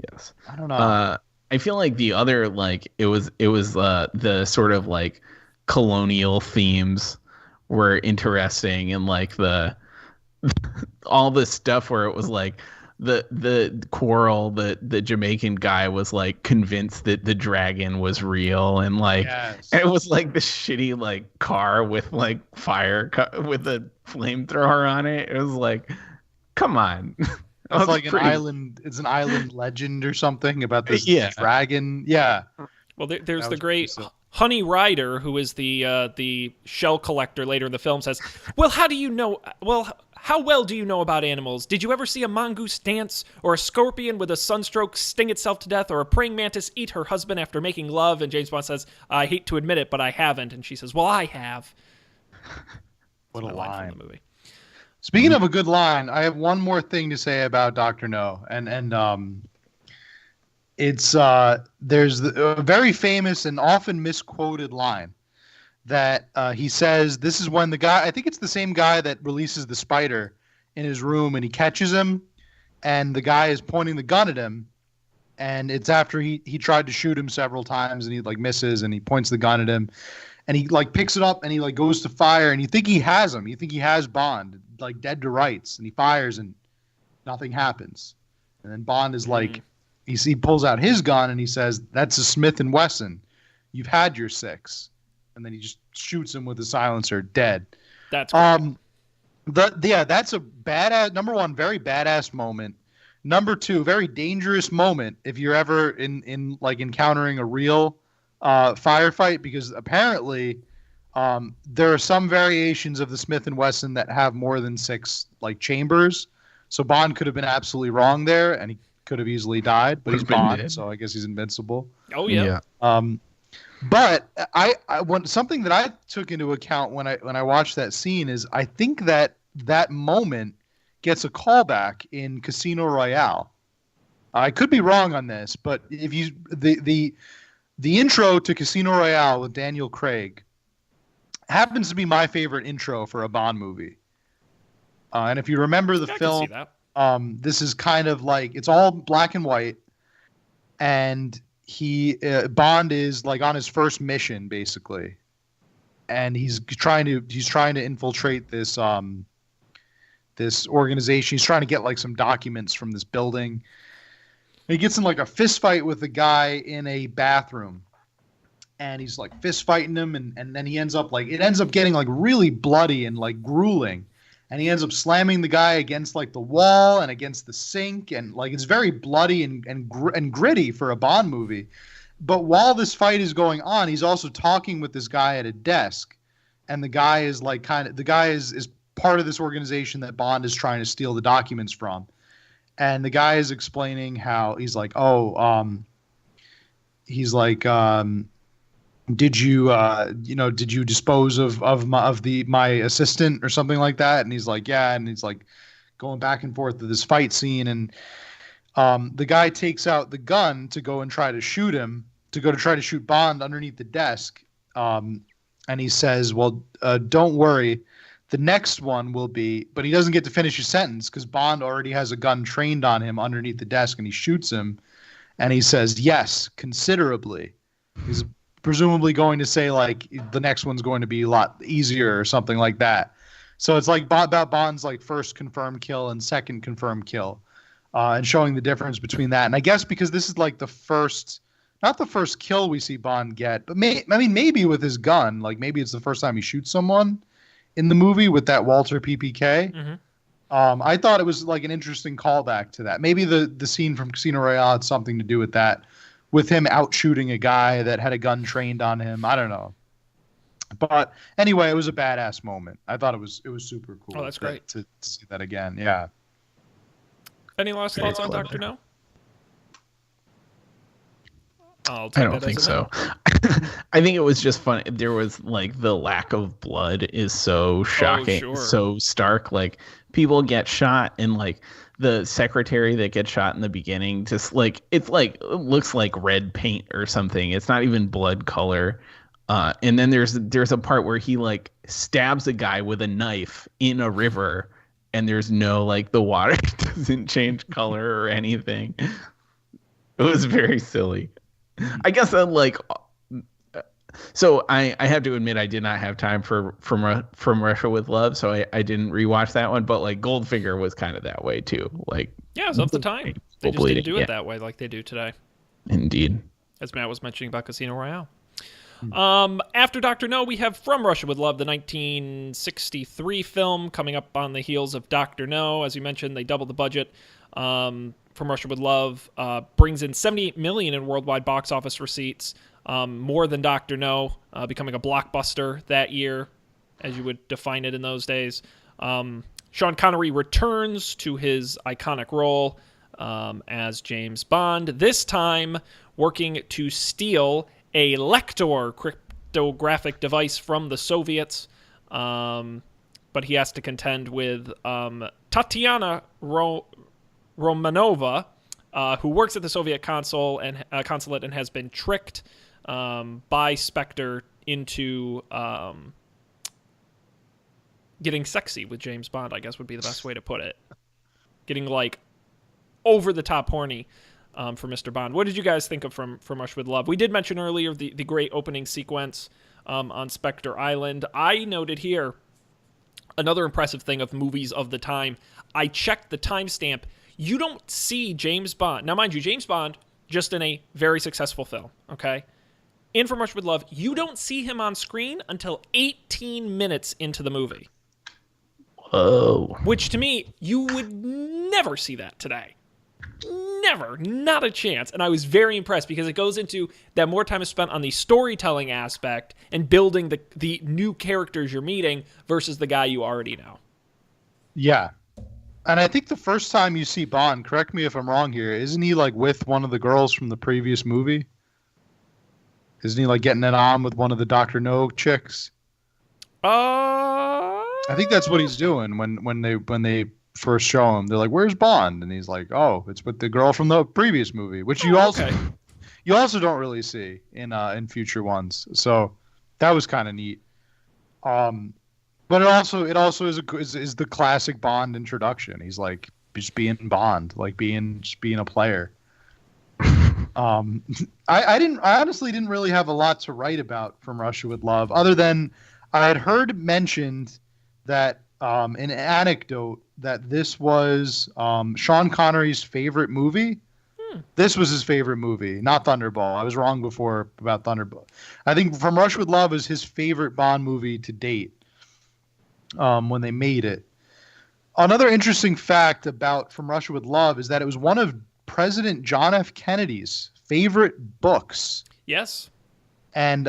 Yes. I don't know. I feel like the other like it was the sort of like colonial themes were interesting, and like the all the stuff where it was like the quarrel, the Jamaican guy was like convinced that the dragon was real, and like and it was like the shitty like car with like fire with a flamethrower on it. It was like, come on. It's like an island. It's an island legend or something about this dragon. Yeah. Well, there's the great Honey Ryder, who is the shell collector later in the film, says, "Well, how do you know? Well, how well do you know about animals? Did you ever see a mongoose dance, or a scorpion with a sunstroke sting itself to death, or a praying mantis eat her husband after making love?" And James Bond says, "I hate to admit it, but I haven't." And she says, "Well, I have." What a line from the movie. Speaking of a good line, I have one more thing to say about Dr. No, and it's there's a very famous and often misquoted line that he says. This is when the guy, I think it's the same guy that releases the spider in his room, and he catches him, and the guy is pointing the gun at him, and it's after he tried to shoot him several times, and he like misses, and he points the gun at him, and he like picks it up and he like goes to fire, and you think he has him. You think he has Bond like dead to rights, and he fires and nothing happens. And then Bond is like, he pulls out his gun and he says, "That's a Smith and Wesson. You've had your 6." And then he just shoots him with a silencer, dead. That's great. That's a badass. Number one, very badass moment. Number two, very dangerous moment if you're ever in like encountering a real firefight, because apparently there are some variations of the Smith and Wesson that have more than 6 like chambers. So Bond could have been absolutely wrong there, and he could have easily died. But he's Bond, so I guess he's invincible. Oh yeah. But I something that I took into account when I watched that scene is I think that moment gets a callback in Casino Royale. I could be wrong on this, but if you the intro to Casino Royale with Daniel Craig happens to be my favorite intro for a Bond movie. And if you remember the film, this is kind of like, it's all black and white, and Bond is like on his first mission basically, and he's trying to infiltrate this this organization. He's trying to get like some documents from this building. And he gets in like a fist fight with a guy in a bathroom, and he's like fist fighting him, and then he ends up getting like really bloody and like grueling. And he ends up slamming the guy against like the wall and against the sink, and like it's very bloody and gritty for a Bond movie. But while this fight is going on, he's also talking with this guy at a desk, and the guy is like is part of this organization that Bond is trying to steal the documents from. And the guy is explaining how he's like, did you dispose of my assistant or something like that? And he's like, yeah. And he's like going back and forth to this fight scene. And the guy takes out the gun to go and try to shoot him, to shoot Bond underneath the desk. And he says, well, don't worry. The next one will be, but he doesn't get to finish his sentence because Bond already has a gun trained on him underneath the desk, and he shoots him. And he says, yes, considerably. He's presumably going to say like the next one's going to be a lot easier or something like that. So it's like about Bond's like first confirmed kill and second confirmed kill, and showing the difference between that. And I guess because this is like not the first kill we see Bond get, but maybe with his gun, like maybe it's the first time he shoots someone in the movie with that Walter PPK. Mm-hmm. I thought it was like an interesting callback to that. Maybe the scene from Casino Royale had something to do with that, with him out shooting a guy that had a gun trained on him. I don't know. But anyway, it was a badass moment. I thought it was super cool. Oh, that's great. To see that again. Yeah. Any last thoughts on Dr. No? I don't think so. I think it was just fun. There was like the lack of blood is so shocking, so stark. Like people get shot, and like the secretary that gets shot in the beginning, just like it looks like red paint or something. It's not even blood color. And then there's a part where he like stabs a guy with a knife in a river, and there's no like the water doesn't change color or anything. It was very silly. I guess so I have to admit I did not have time for From Russia with Love, so I didn't rewatch that one. But like Goldfinger was kind of that way too. Like yeah, it was of the time. They just didn't do it that way like they do today. Indeed. As Matt was mentioning about Casino Royale. After Dr. No, we have From Russia with Love, the 1963 film coming up on the heels of Dr. No. As you mentioned, they doubled the budget. From Russia with Love brings in $78 million in worldwide box office receipts, more than Dr. No, becoming a blockbuster that year, as you would define it in those days. Sean Connery returns to his iconic role as James Bond, this time working to steal a Lector cryptographic device from the Soviets, but he has to contend with Tatiana Romanova, who works at the Soviet consulate and has been tricked by Spectre into getting sexy with James Bond, I guess would be the best way to put it. Getting like over the top horny for Mr. Bond. What did you guys think of From Russia with Love? We did mention earlier the great opening sequence on Spectre Island. I noted here another impressive thing of movies of the time. I checked the timestamp. You don't see James Bond. Now, mind you, James Bond, just in a very successful film, okay? In From Russia with Love, you don't see him on screen until 18 minutes into the movie. Whoa. Which, to me, you would never see that today. Never. Not a chance. And I was very impressed because it goes into that more time is spent on the storytelling aspect and building the new characters you're meeting versus the guy you already know. Yeah. And I think the first time you see Bond, correct me if I'm wrong here, isn't he like with one of the girls from the previous movie? Isn't he like getting it on with one of the Dr. No chicks? I think that's what he's doing when they first show him. They're like, "Where's Bond?" And he's like, "Oh, it's with the girl from the previous movie," which you also don't really see in future ones. So that was kind of neat. But it also is the classic Bond introduction. He's like just being Bond, like just being a player. I honestly didn't really have a lot to write about From Russia with Love, other than I had heard mentioned that an anecdote that this was Sean Connery's favorite movie. This was his favorite movie, not Thunderball. I was wrong before about Thunderball. I think From Russia with Love is his favorite Bond movie to date. When they made it. Another interesting fact about From Russia with Love is that it was one of President John F. Kennedy's favorite books. Yes. And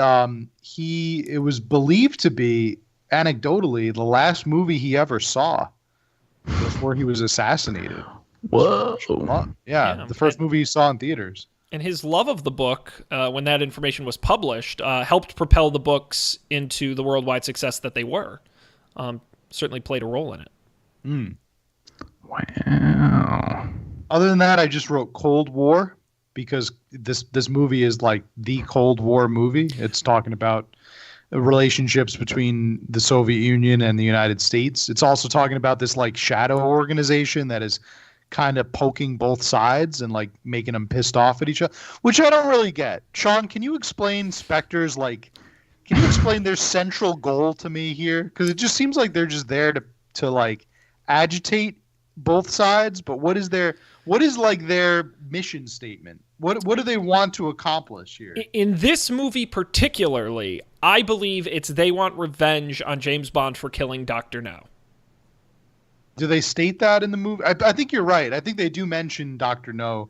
it was believed to be, anecdotally, the last movie he ever saw before he was assassinated. Whoa. Yeah, the first movie he saw in theaters. And his love of the book, when that information was published, helped propel the books into the worldwide success that they were. Certainly played a role in it. Wow. Other than that, I just wrote Cold War because this movie is like the Cold War movie. It's talking about relationships between the Soviet Union and the United States. It's also talking about this like shadow organization that is kind of poking both sides and like making them pissed off at each other, which I don't really get. Sean, can you explain Spectre's can you explain their central goal to me here? Because it just seems like they're just there to like agitate both sides. But what is like their mission statement? What do they want to accomplish here? In this movie particularly, I believe they want revenge on James Bond for killing Dr. No. Do they state that in the movie? I think you're right. I think they do mention Dr. No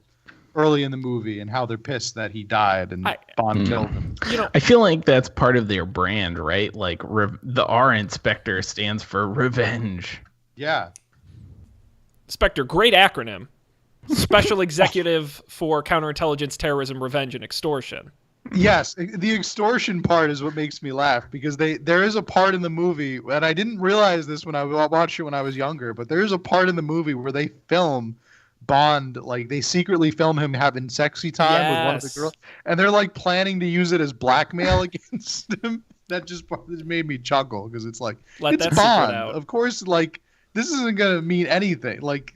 early in the movie and how they're pissed that he died and Bond killed him. I feel like that's part of their brand, right? Like the R in Spectre stands for revenge. Yeah. Spectre, great acronym. Special Executive for Counterintelligence, Terrorism, Revenge, and Extortion. Yes, the extortion part is what makes me laugh because there is a part in the movie, and I didn't realize this when I watched it when I was younger, but there is a part in the movie where they film Bond, like they secretly film him having sexy time with one of the girls, and they're like planning to use it as blackmail against him. That just made me chuckle because it's like it's Bond. Of course, like this isn't gonna mean anything. Like,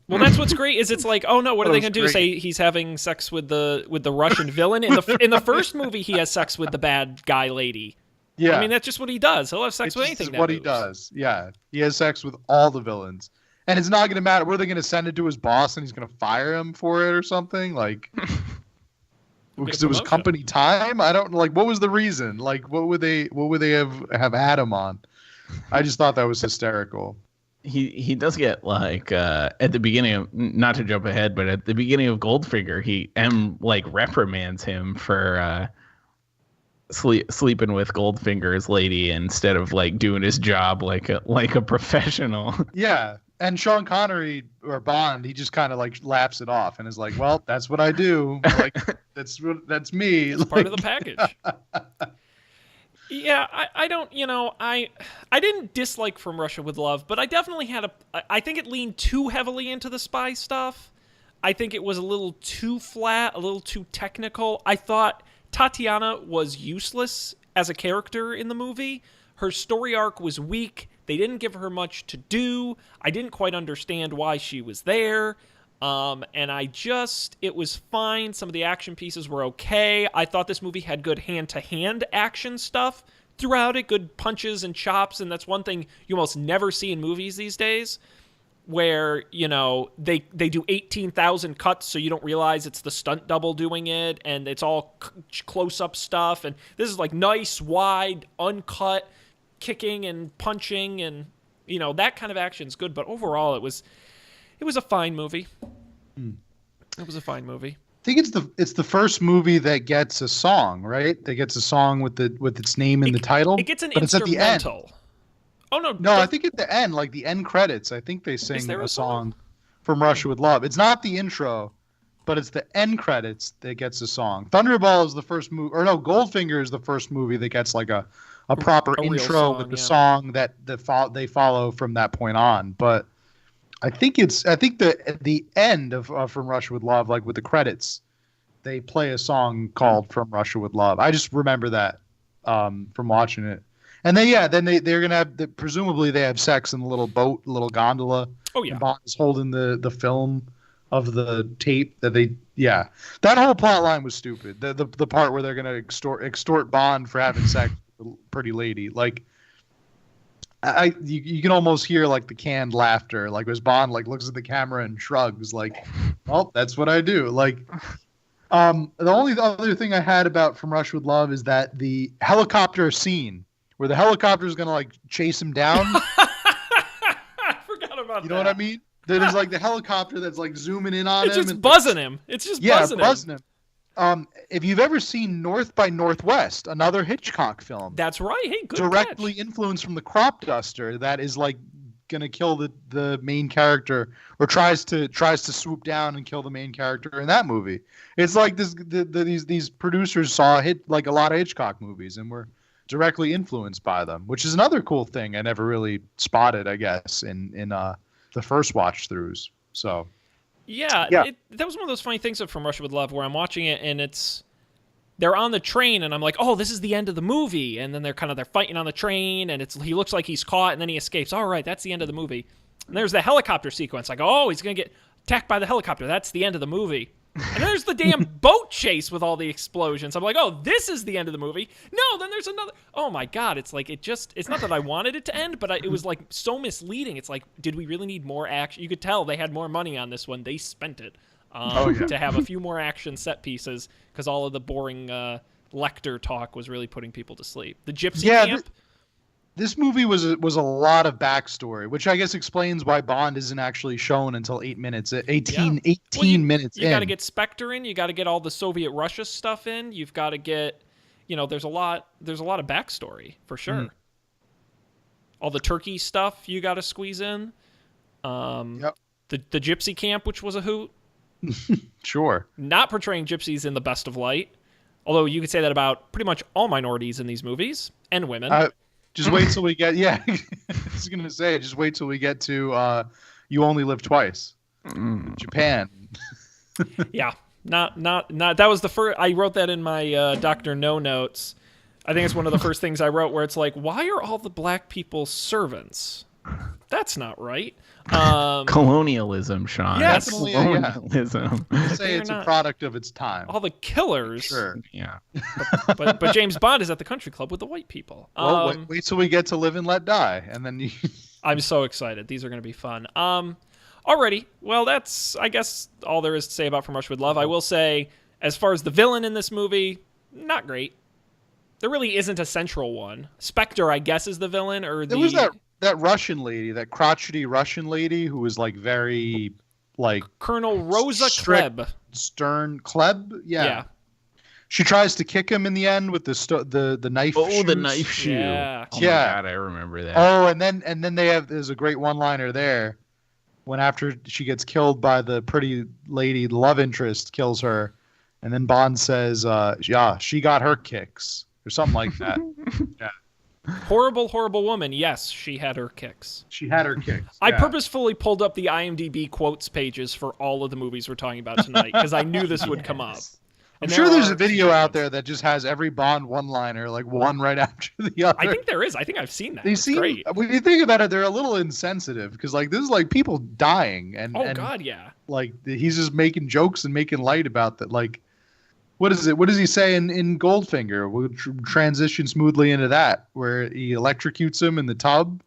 well, that's what's great is it's like, oh no, what are they gonna do? Say he's having sex with the Russian villain in the first movie? He has sex with the bad guy lady. Yeah, I mean that's just what he does. He'll have sex with anything. That's what he does. Yeah, he has sex with all the villains. And it's not going to matter. Were they going to send it to his boss and he's going to fire him for it or something? Like, because it was company time? I don't like. What was the reason? Like, what would they have had him on? I just thought that was hysterical. He does get like at the beginning of, not to jump ahead, but at the beginning of Goldfinger, he reprimands him for sleeping with Goldfinger's lady instead of like doing his job like a professional. Yeah. And Sean Connery or Bond, he just kind of like laughs it off and is like, "Well, that's what I do. Like, that's me. It's part of the package." Yeah, I don't, I didn't dislike From Russia with Love, but I definitely I think it leaned too heavily into the spy stuff. I think it was a little too flat, a little too technical. I thought Tatiana was useless as a character in the movie. Her story arc was weak. They didn't give her much to do. I didn't quite understand why she was there. And it was fine. Some of the action pieces were okay. I thought this movie had good hand-to-hand action stuff throughout it, good punches and chops, and that's one thing you almost never see in movies these days, where, they do 18,000 cuts so you don't realize it's the stunt double doing it, and it's all close-up stuff, and this is like nice, wide, uncut kicking and punching, and, that kind of action's good, but overall it was a fine movie. It was a fine movie. I think it's the first movie that gets a song, right? That gets a song with its name in the title. It gets an but instrumental. It's at the end. Oh no! No, I think at the end, like the end credits, I think they sing a song from Russia with Love. It's not the intro, but it's the end credits that gets a song. Thunderball is the first movie, or no, Goldfinger is the first movie that gets like a proper intro song, with the song that they follow from that point on. But I think the end of From Russia with Love, like with the credits, they play a song called From Russia with Love. I just remember that from watching it. And then they're gonna have presumably they have sex in the little boat, little gondola. Oh yeah. And Bond is holding the film of the tape that that whole plot line was stupid. The part where they're gonna extort Bond for having sex with a pretty lady, like. You can almost hear like the canned laughter, like as Bond like looks at the camera and shrugs, like, "Well, that's what I do." Like, the only other thing I had about From Russia with Love is that the helicopter scene where the helicopter is gonna like chase him down. I forgot about that. You know what I mean? There's like the helicopter that's like zooming in on him. It's just buzzing him. It's just buzzing him. If you've ever seen North by Northwest, another Hitchcock film, that's right. Hey, good directly catch. Influenced from the crop duster that is like gonna kill the main character, or tries to swoop down and kill the main character in that movie. It's like these producers saw like a lot of Hitchcock movies and were directly influenced by them, which is another cool thing I never really spotted, I guess, in the first watch throughs. So. Yeah. That was one of those funny things of From Russia with Love, where I'm watching it and they're on the train and I'm like, oh, this is the end of the movie. And then they're fighting on the train and he looks like he's caught and then he escapes. All right, that's the end of the movie. And there's the helicopter sequence. Like, oh, he's going to get attacked by the helicopter. That's the end of the movie. And there's the damn boat chase with all the explosions. I'm like, oh, this is the end of the movie. No, then there's another. Oh my God. It's like, it's not that I wanted it to end, but it was like so misleading. It's like, did we really need more action? You could tell they had more money on this one. They spent it to have a few more action set pieces, because all of the boring Lecter talk was really putting people to sleep. The Gypsy Camp. This movie was a lot of backstory, which I guess explains why Bond isn't actually shown until 18 minutes in. You got to get Spectre in. You got to get all the Soviet Russia stuff in. You've got to get, there's a lot of backstory for sure. All the Turkey stuff you got to squeeze in. The Gypsy Camp, which was a hoot. Sure. Not portraying gypsies in the best of light. Although you could say that about pretty much all minorities in these movies and women. Just wait till we get. Yeah, I was gonna say. Just wait till we get to You Only Live Twice, Japan. Yeah, not. That was the first. I wrote that in my Dr. No notes. I think it's one of the first things I wrote, where it's like, why are all the black people servants? That's not right. Colonialism, Sean. Yes. That's colonialism. I'd say it's a product of its time. All the killers. Sure. Yeah. But James Bond is at the country club with the white people. Well, wait till we get to Live and Let Die, and then you... I'm so excited. These are going to be fun. Alrighty. Well, that's, I guess, all there is to say about From Russia with Love. I will say, as far as the villain in this movie, not great. There really isn't a central one. Spectre, I guess, is the villain, or there was that Russian lady, that crotchety Russian lady who was like very like Colonel Rosa Klebb. Stern Klebb, yeah. She tries to kick him in the end with the knife. Oh, shoes. The knife shoe. Yeah. Oh my God, I remember that. Oh, and then there's a great one-liner there when after she gets killed by the pretty lady, the love interest kills her, and then Bond says, "Yeah, she got her kicks," or something like that. Yeah. Horrible, horrible woman. Yes, she had her kicks. She had her kicks. I purposefully pulled up the IMDb quotes pages for all of the movies we're talking about tonight because I knew this would come up. I'm sure there's a video out there that just has every Bond one-liner, like one right after the other. I think there is. I think I've seen that. They seem great. When you think about it, they're a little insensitive because like this is like people dying and God, yeah. Like he's just making jokes and making light about that. Like, what is it? What does he say in Goldfinger? We'll transition smoothly into that where he electrocutes him in the tub.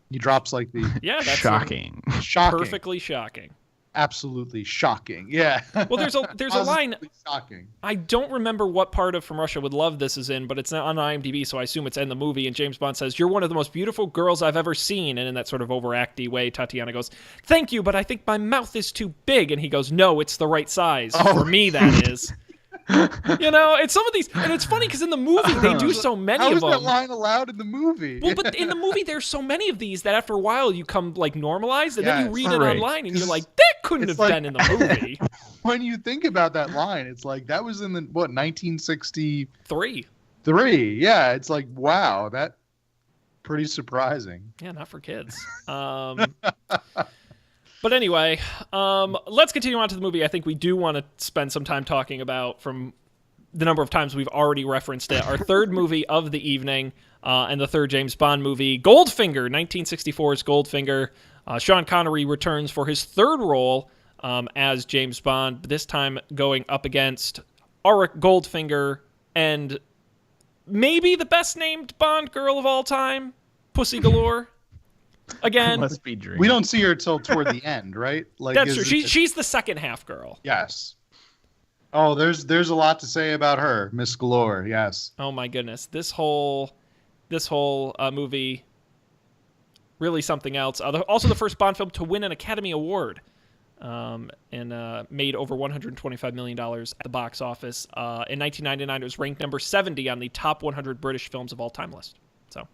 He drops like the that's shocking, perfectly shocking. Absolutely shocking. Yeah. Well, there's a line. Shocking. I don't remember what part of From Russia with Love this is in, but it's not on IMDb, so I assume it's in the movie. And James Bond says, "You're one of the most beautiful girls I've ever seen." And in that sort of overacty way, Tatiana goes, "Thank you, but I think my mouth is too big." And he goes, "No, it's the right size for me. That is." It's some of these, and it's funny because in the movie they do so many of them. How is that line allowed in the movie? Well, but in the movie there's so many of these that after a while you come like normalized, and then you read it online and you're like, that couldn't have been in the movie. When you think about that line, it's like that was in the 1963. Yeah, it's like wow, that pretty surprising. Yeah, not for kids. But anyway, let's continue on to the movie. I think we do want to spend some time talking about, from the number of times we've already referenced it, our third movie of the evening and the third James Bond movie, Goldfinger, 1964's Goldfinger. Sean Connery returns for his third role as James Bond, this time going up against Auric Goldfinger and maybe the best named Bond girl of all time, Pussy Galore. Again, must be dream. We don't see her till toward the end, right? Like that's true. She's the second half girl. Yes. Oh, there's a lot to say about her, Miss Galore. Yes. Oh my goodness, this whole movie, really something else. Also, the first Bond film to win an Academy Award, and made over $125 million at the box office. In 1999, it was ranked number 70 on the top 100 British films of all time list. So.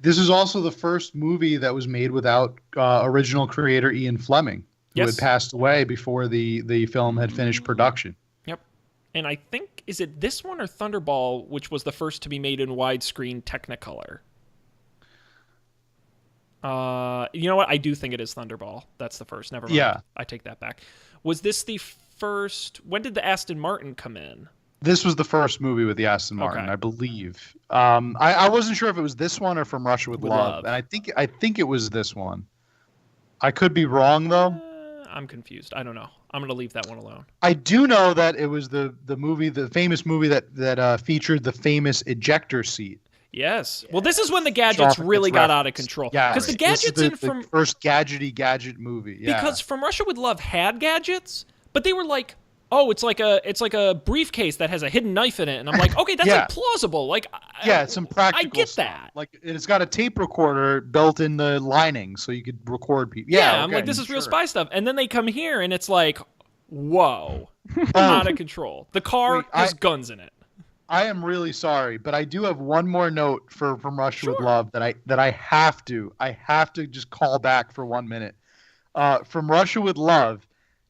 This is also the first movie that was made without original creator Ian Fleming, who had passed away before the film had finished production. Yep. And I think, is it this one or Thunderball, which was the first to be made in widescreen Technicolor? You know what? I do think it is Thunderball. That's the first. Never mind. Yeah. I take that back. Was this the first? When did the Aston Martin come in? This was the first movie with the Aston Martin, I believe. I wasn't sure if it was this one or From Russia with Love, and I think it was this one. I could be wrong though. I'm confused. I don't know. I'm gonna leave that one alone. I do know that it was the famous movie that featured the famous ejector seat. Yes. Well, this is when the gadgets really got out of control. Yeah, because the gadgets the first gadget movie. Yeah. Because From Russia with Love had gadgets, but they were like, oh, it's like a briefcase that has a hidden knife in it, and I'm like, okay, that's like plausible. Like, some practical. I get stuff. that. Like, it's got a tape recorder built in the lining, so you could record people. Yeah, I'm like, this is real spy stuff. And then they come here, and it's like, whoa, out of control. The car has guns in it. I am really sorry, but I do have one more note From Russia with Love that I have to just call back for 1 minute. From Russia with Love.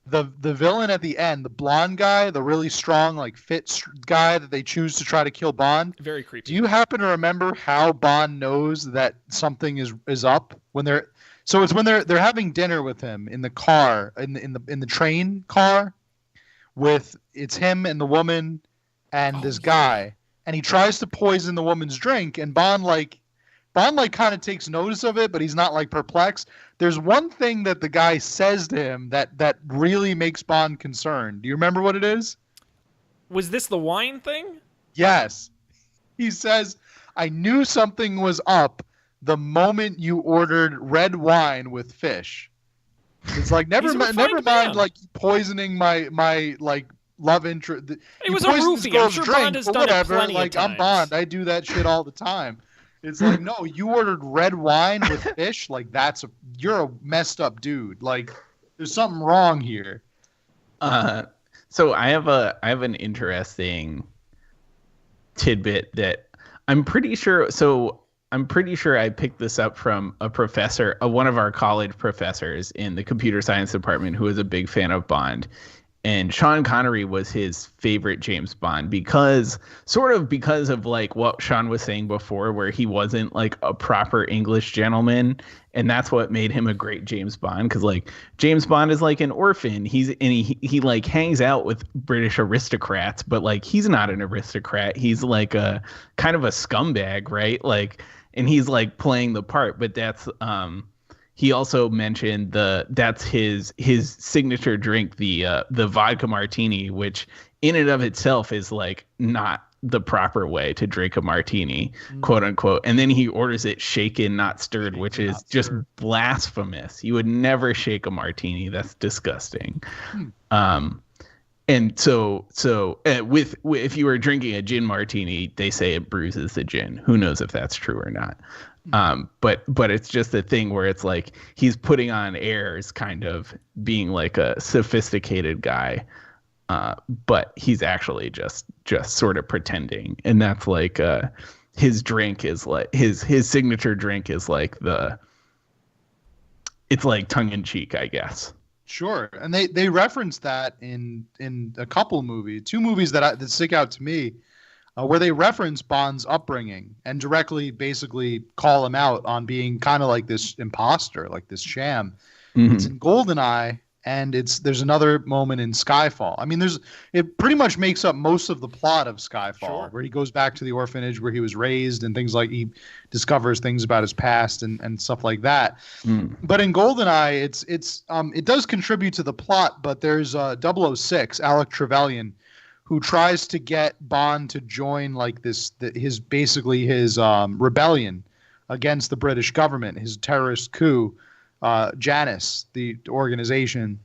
The villain at the end, the blonde guy, the really strong, like fit guy that they choose to try to kill Bond. Very creepy. Do you happen to remember how Bond knows that something is up when they're? So it's when they're having dinner with him in the car, in the train car, it's him and the woman and this guy, and he tries to poison the woman's drink, and Bond kind of takes notice of it, but he's not like perplexed. There's one thing that the guy says to him that really makes Bond concerned. Do you remember what it is? Was this the wine thing? Yes. He says, "I knew something was up the moment you ordered red wine with fish." It's like never mind like poisoning my like love interest. It was a roofie. I'm sure Bond has done it plenty of times. I'm Bond. I do that shit all the time. It's like, no, you ordered red wine with fish. Like you're a messed up dude. Like there's something wrong here. So I have an interesting tidbit that I'm pretty sure I picked this up from a professor, one of our college professors in the computer science department who was a big fan of Bond. And Sean Connery was his favorite James Bond because of like what Sean was saying before, where he wasn't like a proper English gentleman. And that's what made him a great James Bond. Cause like James Bond is like an orphan. He like hangs out with British aristocrats, but like, he's not an aristocrat. He's like a kind of a scumbag, right? Like, and he's like playing the part, but that's, he also mentioned that's his signature drink, the vodka martini, which in and of itself is like not the proper way to drink a martini, quote unquote. And then he orders it shaken, not stirred, which is just blasphemous. You would never shake a martini. That's disgusting. And so if you were drinking a gin martini, they say it bruises the gin. Who knows if that's true or not? But it's just a thing where it's like he's putting on airs, kind of being like a sophisticated guy, but he's actually just sort of pretending. And that's like his drink is like his signature drink is like it's like tongue in cheek, I guess. Sure, and they reference that in a couple movies, two movies that stick out to me. Where they reference Bond's upbringing and directly basically call him out on being kind of like this imposter, like this sham. Mm-hmm. It's in GoldenEye, and there's another moment in Skyfall. I mean, it pretty much makes up most of the plot of Skyfall, where he goes back to the orphanage where he was raised and things like he discovers things about his past and stuff like that. But in GoldenEye, it does contribute to the plot, but there's 006, Alec Trevelyan, who tries to get Bond to join like his rebellion against the British government, his terrorist coup, Janus, the organization,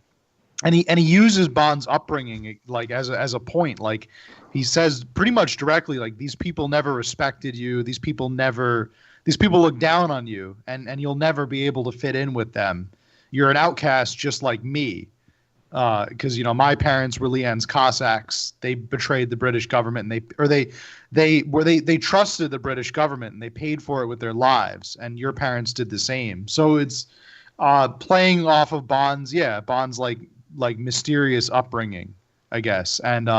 and he uses Bond's upbringing like as a point. Like he says pretty much directly, like these people never respected you, these people look down on you, and you'll never be able to fit in with them. You're an outcast just like me. Because my parents were Leanne's Cossacks. They betrayed the British government, and they trusted the British government, and they paid for it with their lives. And your parents did the same. So it's playing off of Bond's like mysterious upbringing, I guess. And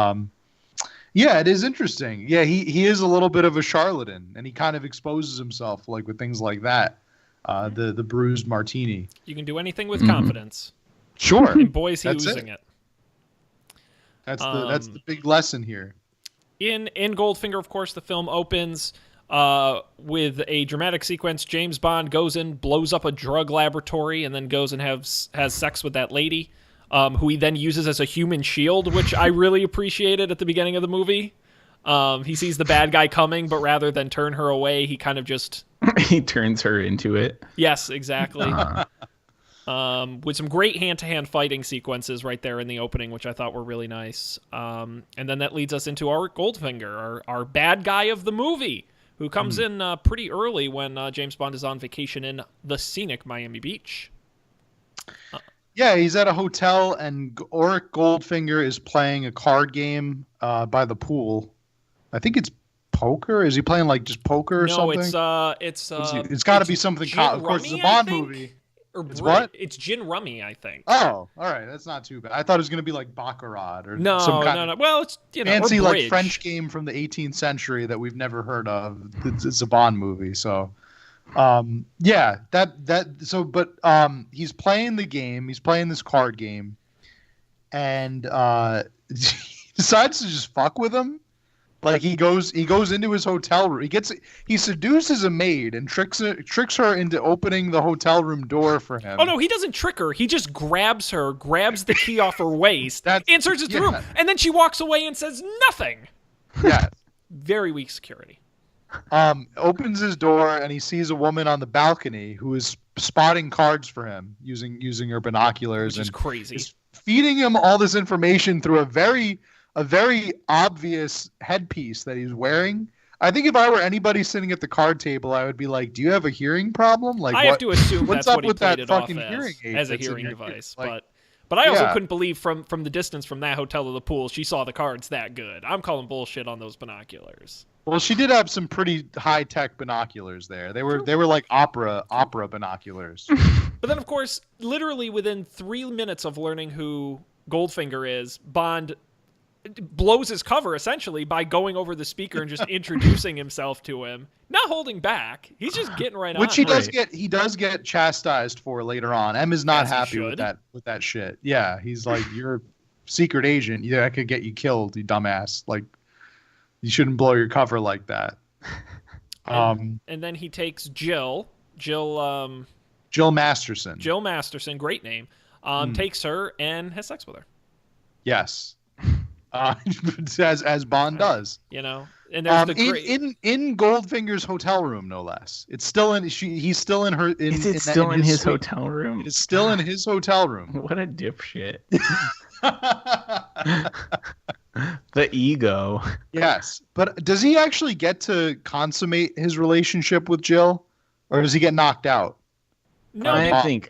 it is interesting. Yeah, he is a little bit of a charlatan, and he kind of exposes himself like with things like that. The bruised martini. You can do anything with confidence. Sure. And boy, is he losing it. That's the big lesson here. In Goldfinger, of course, the film opens with a dramatic sequence. James Bond goes in, blows up a drug laboratory, and then goes and has sex with that lady, who he then uses as a human shield, which I really appreciated at the beginning of the movie. He sees the bad guy coming, but rather than turn her away, he kind of just... he turns her into it. Yes, exactly. With some great hand-to-hand fighting sequences right there in the opening, which I thought were really nice. And then that leads us into our Goldfinger, our bad guy of the movie, who comes in pretty early when James Bond is on vacation in the scenic Miami Beach. Yeah, he's at a hotel, and Auric Goldfinger is playing a card game by the pool. I think it's poker. Is he playing like just poker or something? No, it's got to be something. Of course, it's a Bond movie. Or it's what? It's gin rummy, I think. Oh, all right. That's not too bad. I thought it was going to be like Baccarat or no. Well, it's fancy like French game from the 18th century that we've never heard of. It's a Bond movie, so he's playing the game. He's playing this card game, and he decides to just fuck with him. Like he goes into his hotel room. He seduces a maid and tricks her into opening the hotel room door for him. Oh no, he doesn't trick her. He just grabs the key off her waist, inserts it through, and then she walks away and says nothing. Yeah. Very weak security. Opens his door and he sees a woman on the balcony who is spotting cards for him using her binoculars. Which is crazy. Is feeding him all this information through a very obvious headpiece that he's wearing. I think if I were anybody sitting at the card table, I would be like, "Do you have a hearing problem?" Like, I have to assume what's that's up what he with played that it fucking off hearing aid as a hearing device. Like, but I also couldn't believe from the distance from that hotel to the pool, she saw the cards that good. I'm calling bullshit on those binoculars. Well, she did have some pretty high tech binoculars there. They were like opera binoculars. But then, of course, literally within 3 minutes of learning who Goldfinger is, Bond blows his cover essentially by going over the speaker and just introducing himself to him, not holding back. He's just getting right on. Which he does get chastised for later on. M is not happy with that shit. Yeah, he's like, you're a secret agent. Yeah, that could get you killed, you dumbass. Like, you shouldn't blow your cover like that. And then he takes Jill Masterson. Jill Masterson, great name. Takes her and has sex with her. Yes. As Bond does, you know, and there's in Goldfinger's hotel room, no less. It's still in. He's still in her. Is it still in his hotel room? It is still in his hotel room. What a dipshit! The ego. Yes, but does he actually get to consummate his relationship with Jill, or does he get knocked out? No, I think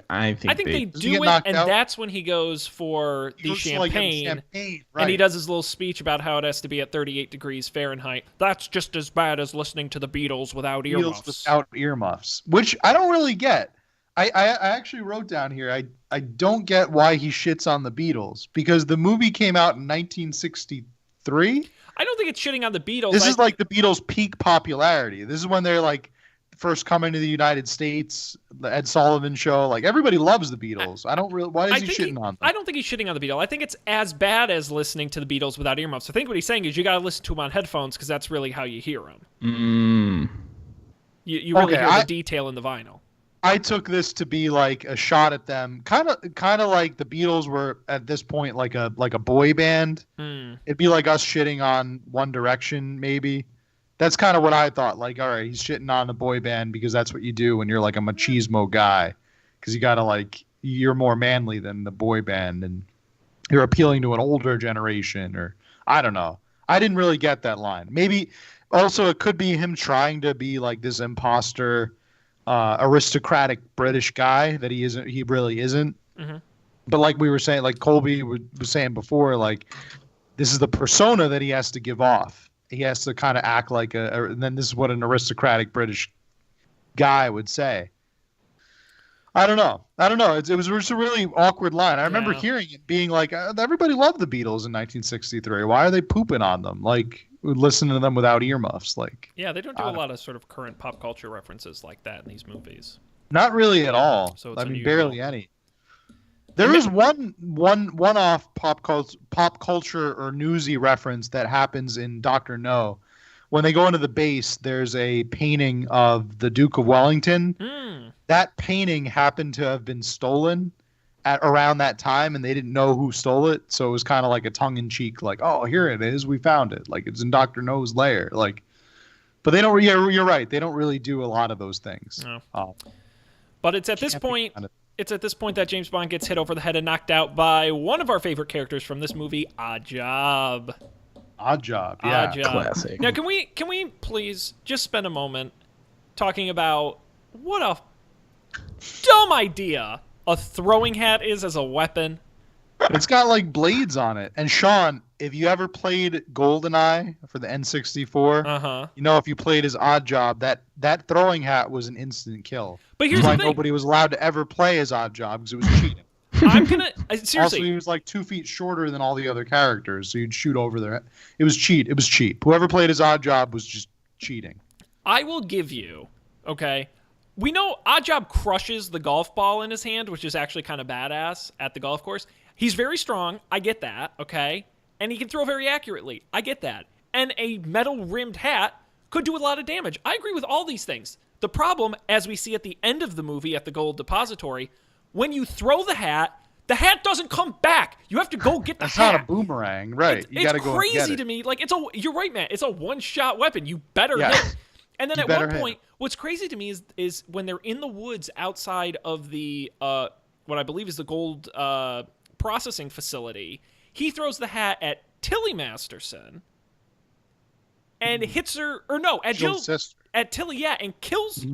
they do it, and that's when he goes for the champagne, right. And he does his little speech about how it has to be at 38 degrees Fahrenheit. That's just as bad as listening to the Beatles without earmuffs. Which I don't really get. I actually wrote down here, I don't get why he shits on the Beatles, because the movie came out in 1963. I don't think it's shitting on the Beatles. This is like the Beatles' peak popularity. This is when they're like first coming to the United States, the Ed Sullivan Show. Like, everybody loves the Beatles. Why is he shitting on them? I don't think he's shitting on the Beatles. I think it's as bad as listening to the Beatles without earmuffs. I think what he's saying is you got to listen to them on headphones because that's really how you hear them. You really hear the detail in the vinyl. I took this to be like a shot at them, kind of like the Beatles were at this point like a boy band. It'd be like us shitting on One Direction, maybe. That's kind of what I thought. Like, all right, he's shitting on a boy band because that's what you do when you're like a machismo guy, because you gotta like, you're more manly than the boy band and you're appealing to an older generation, or I don't know. I didn't really get that line. Maybe also it could be him trying to be like this imposter, aristocratic British guy that he isn't. He really isn't. Mm-hmm. But like we were saying, like Colby was saying before, like this is the persona that he has to give off. He has to kind of act like and then this is what an aristocratic British guy would say. I don't know. It was a really awkward line. I remember hearing it being like, everybody loved the Beatles in 1963. Why are they pooping on them? Like, listening to them without earmuffs. Like, yeah, they don't do a lot of sort of current pop culture references like that in these movies. Not really at all. So it's unusual. Barely any. There is one-off pop culture or newsy reference that happens in Dr. No. When they go into the base, there's a painting of the Duke of Wellington. That painting happened to have been stolen at around that time, and they didn't know who stole it. So it was kind of like a tongue-in-cheek, like, "Oh, here it is. We found it. Like, it's in Dr. No's lair." Like, but they don't. Yeah, you're right. They don't really do a lot of those things. No. But it's at this point. It's at this point that James Bond gets hit over the head and knocked out by one of our favorite characters from this movie, Oddjob. Oddjob, yeah, classic. Now, can we please just spend a moment talking about what a dumb idea a throwing hat is as a weapon? It's got like blades on it. And Sean, if you ever played GoldenEye for the N64, you know, if you played as Oddjob, that throwing hat was an instant kill. But here's the thing. Nobody was allowed to ever play as Oddjob because it was cheating. I'm gonna seriously. Also, he was like 2 feet shorter than all the other characters, so you'd shoot over there. It was cheat. It was cheap. Whoever played as Oddjob was just cheating. I will give you, okay. We know Oddjob crushes the golf ball in his hand, which is actually kind of badass at the golf course. He's very strong. I get that, okay? And he can throw very accurately. I get that. And a metal-rimmed hat could do a lot of damage. I agree with all these things. The problem, as we see at the end of the movie at the Gold Depository, when you throw the hat doesn't come back. You have to go get the hat. That's not a boomerang, right? You got to go get it. It's crazy to me. Like, you're right, man. It's a one-shot weapon. You better hit. And then at one point, what's crazy to me is when they're in the woods outside of the what I believe is the gold processing facility, he throws the hat at Tilly Masterson and hits her, or no, at Jill, at Tilly, and kills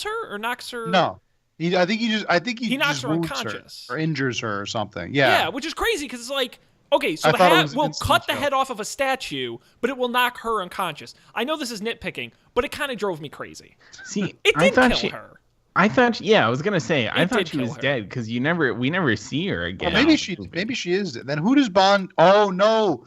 her or knocks her. No, I think he knocks her unconscious or injures her or something. Yeah, which is crazy because it's like, okay, so the hat will cut the head off of a statue, but it will knock her unconscious. I know this is nitpicking, but it kind of drove me crazy. See, it did kill her. I thought, I was gonna say, I It thought did she kill was her. dead because we never see her again. Well, maybe she is. Then who does Bond? Oh no,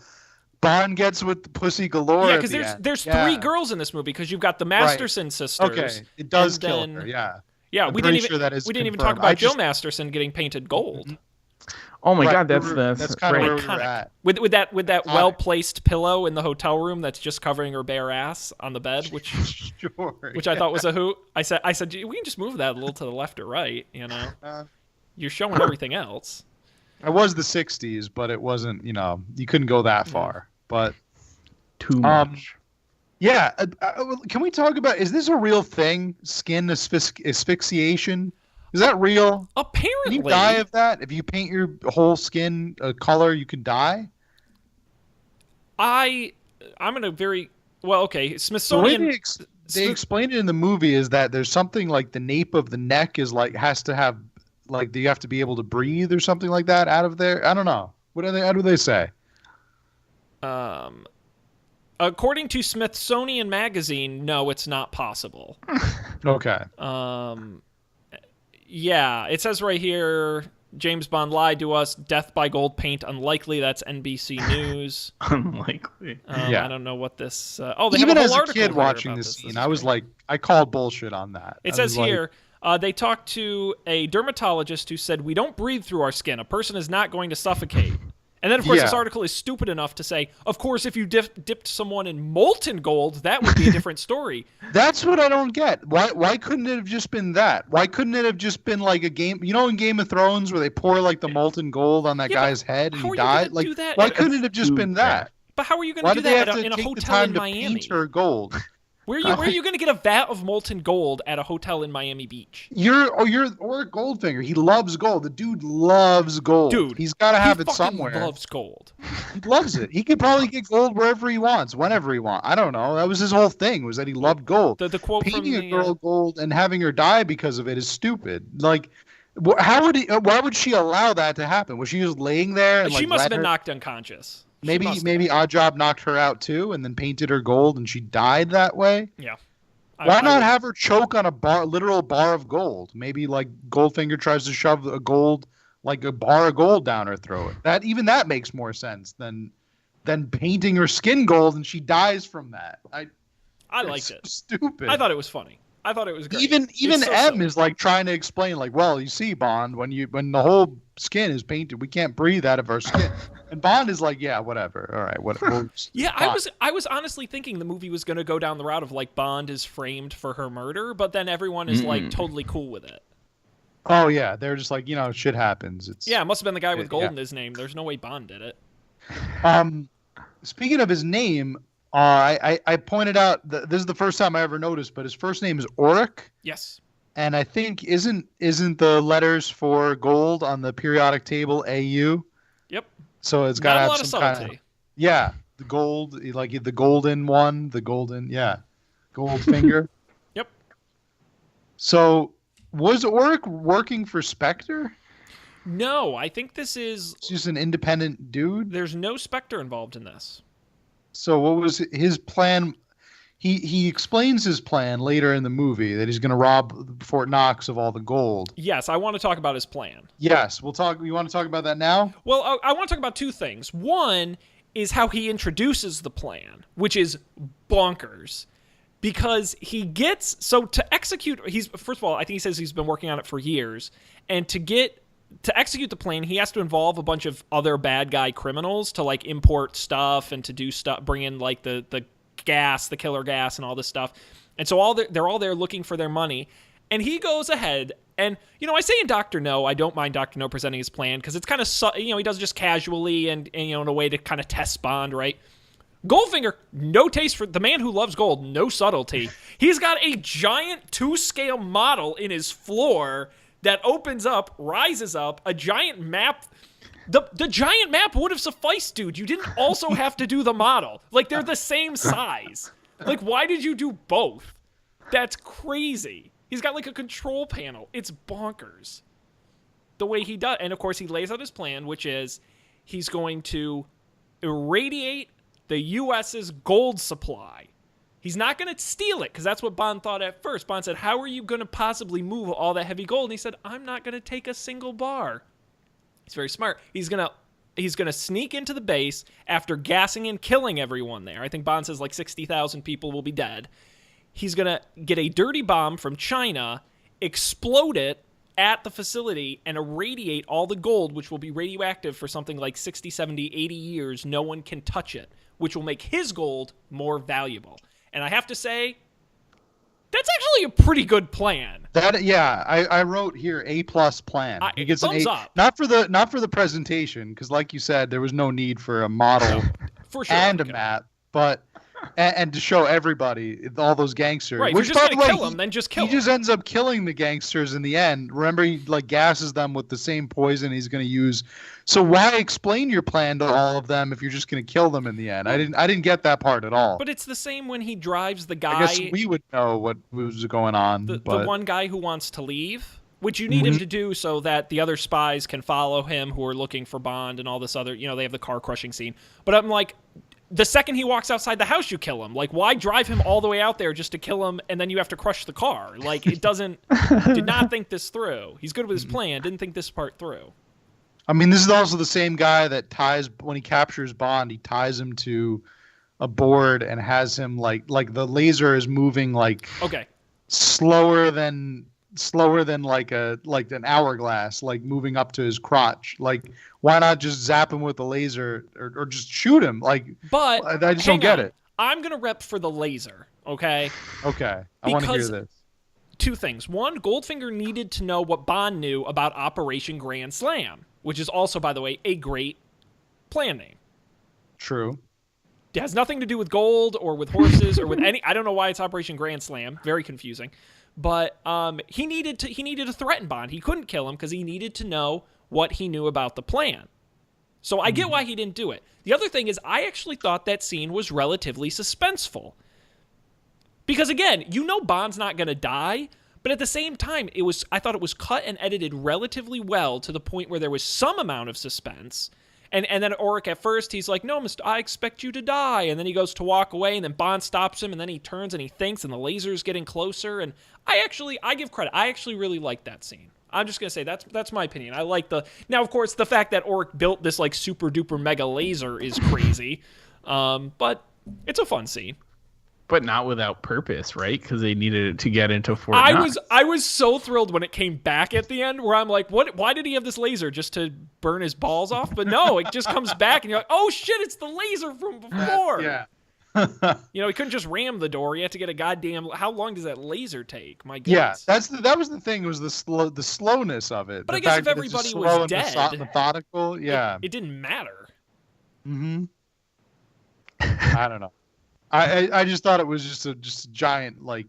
Bond gets with the pussy galore. Yeah, at because the there's end. there's Yeah. 3 girls in this movie because you've got the Masterson sisters. Okay, it does and kill then- her. Yeah. Yeah, I'm we pretty didn't even sure that is we didn't even talk confirmed. about Jill Masterson getting painted gold. Oh my Right, god, that's kind of right. where we were Iconic. at. With that Iconic. well-placed pillow in the hotel room that's just covering her bare ass on the bed, which Sure. I thought was a hoot. I said we can just move that a little to the left or right, You're showing everything else. It was the '60s, but it wasn't. You couldn't go that far. But Too much. yeah, can we talk about? Is this a real thing? Skin asphyxiation? Is that real? Apparently, Can you die of that? If you paint your whole skin a color, you can die? I'm in a very okay. The way Smithsonian. they explain it in the movie is that there's something like the nape of the neck is has to have you have to be able to breathe or something like that out of there. I don't know. How do they say? According to Smithsonian Magazine, no, it's not possible. Okay. Yeah, it says right here, James Bond lied to us. Death by gold paint unlikely. That's NBC News. Unlikely. Yeah. I don't know what this. They Even have a as whole a article kid here watching about this This scene, is I was great. like, I called bullshit on that. It I says was like, here, they talked to a dermatologist who said, "We don't breathe through our skin. A person is not going to suffocate." And then, of course, this Yeah. article is stupid enough to say, of course, if you dipped someone in molten gold, that would be a different story. That's what I don't get. Why couldn't it have just been that? Why couldn't it have just been like a game? In Game of Thrones where they pour like the molten gold on that Yeah, but guy's head and how he are you died? gonna Like, do that why in a- couldn't it have just been that? But how are you going Why to do did they have that to in a take the hotel time in to Miami? paint her gold? Where are you going to get a vat of molten gold at a hotel in Miami Beach? You're Goldfinger. He loves gold. The dude loves gold. Dude, he's got to have it fucking somewhere. Loves gold. He loves it. He could probably get gold wherever he wants, whenever he wants. I don't know. That was his whole thing, was that he loved gold. The quote Painting from a girl gold and having her die because of it is stupid. Like, how would he? Why would she allow that to happen? Was she just laying there? And, she like, must have let been her- knocked unconscious. She must have Maybe been. Oddjob knocked her out too, and then painted her gold, and she died that way. Yeah. Why not have her choke on a literal bar of gold? Maybe like Goldfinger tries to shove a bar of gold down her throat. That makes more sense than painting her skin gold and she dies from that. I liked it. Stupid. I thought it was funny. I thought it was great. Even It's so M silly. is like trying to explain, like, well, you see, Bond, when the whole skin is painted, we can't breathe out of our skin. And Bond is like, yeah, whatever. All right, whatever. Yeah, I was honestly thinking the movie was going to go down the route of like Bond is framed for her murder, but then everyone is like totally cool with it. Oh yeah, they're just like, shit happens. It must have been the guy with gold yeah. in his name. There's no way Bond did it. Speaking of his name, I pointed out that this is the first time I ever noticed, but his first name is Auric, Yes. and I think isn't the letters for gold on the periodic table AU? Yep. So it's got to Not a have lot of some kind subtlety. the gold, like the golden one, Goldfinger. Yep. So was Auric working for Spectre? No, I think this is. He's just an independent dude. There's no Spectre involved in this. So what was his plan? He explains his plan later in the movie that he's going to rob Fort Knox of all the gold. Yes, I want to talk about his plan. Yes, we'll talk. You want to talk about that now? Well, I want to talk about two things. One is how he introduces the plan, which is bonkers. Because he gets to execute. First of all, I think he says he's been working on it for years, and to execute the plan, he has to involve a bunch of other bad guy criminals to like import stuff and to do stuff, bring in like the gas, the killer gas, and all this stuff. And so they're all there looking for their money. And he goes ahead and, I say in Dr. No, I don't mind Dr. No presenting his plan because it's kind of, he does it just casually and in a way to kind of test Bond, right? Goldfinger, no taste for the man who loves gold, no subtlety. He's got a giant 2-scale model in his floor that opens up, rises up, a giant map. The giant map would have sufficed, dude. You didn't also have to do the model. Like, they're the same size. Like, why did you do both? That's crazy. He's got, like, a control panel. It's bonkers. The way he does. And, of course, he lays out his plan, which is he's going to irradiate the U.S.'s gold supply He's not going to steal it because that's what Bond thought at first. Bond said, how are you going to possibly move all that heavy gold? And he said, I'm not going to take a single bar. He's very smart. He's going to sneak into the base after gassing and killing everyone there. I think Bond says like 60,000 people will be dead. He's going to get a dirty bomb from China, explode it at the facility, and irradiate all the gold, which will be radioactive for something like 60, 70, 80 years. No one can touch it, which will make his gold more valuable. And I have to say, that's actually a pretty good plan. I wrote here A+ plan. He gets thumbs an A, up. not for the presentation, because like you said, there was no need for a model For sure, and a map, but and to show everybody all those gangsters. Right, if you're just gonna kill them, then just kill them. He just ends up killing the gangsters in the end. Remember, he like gasses them with the same poison he's going to use. So why explain your plan to all of them if you're just going to kill them in the end? I didn't get that part at all. But it's the same when he drives the guy. I guess we would know what was going on. The one guy who wants to leave, which you need him to do so that the other spies can follow him who are looking for Bond and all this other, they have the car crushing scene. But I'm like, the second he walks outside the house, you kill him. Like, why drive him all the way out there just to kill him and then you have to crush the car? Like, it doesn't, did not think this through. He's good with his plan, didn't think this part through. I mean, this is also the same guy that when he captures Bond, he ties him to a board and has him like the laser is moving like slower than like an hourglass, like moving up to his crotch. Like, why not just zap him with the laser or just shoot him? Like, but I just don't get it. I'm gonna rep for the laser. Okay. Okay. I want to hear this. Two things. One, Goldfinger needed to know what Bond knew about Operation Grand Slam, which is also, by the way, a great plan name. True. It has nothing to do with gold or with horses or with any. I don't know why it's Operation Grand Slam. Very confusing. But he needed to threaten Bond. He couldn't kill him because he needed to know what he knew about the plan. So I get why he didn't do it. The other thing is, I actually thought that scene was relatively suspenseful. Because again, Bond's not going to die, but at the same time, I thought it was cut and edited relatively well to the point where there was some amount of suspense. And then Auric at first, he's like, no, I expect you to die. And then he goes to walk away, and then Bond stops him, and then he turns and he thinks, and the laser's getting closer. And I give credit. I actually really like that scene. I'm just going to say that's my opinion. I like now, of course, the fact that Auric built this like super duper mega laser is crazy. But it's a fun scene. But not without purpose, right? Because they needed it to get into Fort Knox. I was so thrilled when it came back at the end, where I'm like, what? Why did he have this laser? Just to burn his balls off? But no, it just comes back, and you're like, oh shit, it's the laser from before. Yeah. He couldn't just ram the door. He had to get a goddamn. How long does that laser take? My goodness. Yeah, that was the thing. Was the slowness of it. But the I guess if everybody was dead, methodical. Yeah, it didn't matter. Mm-hmm. I don't know. I just thought it was just a giant like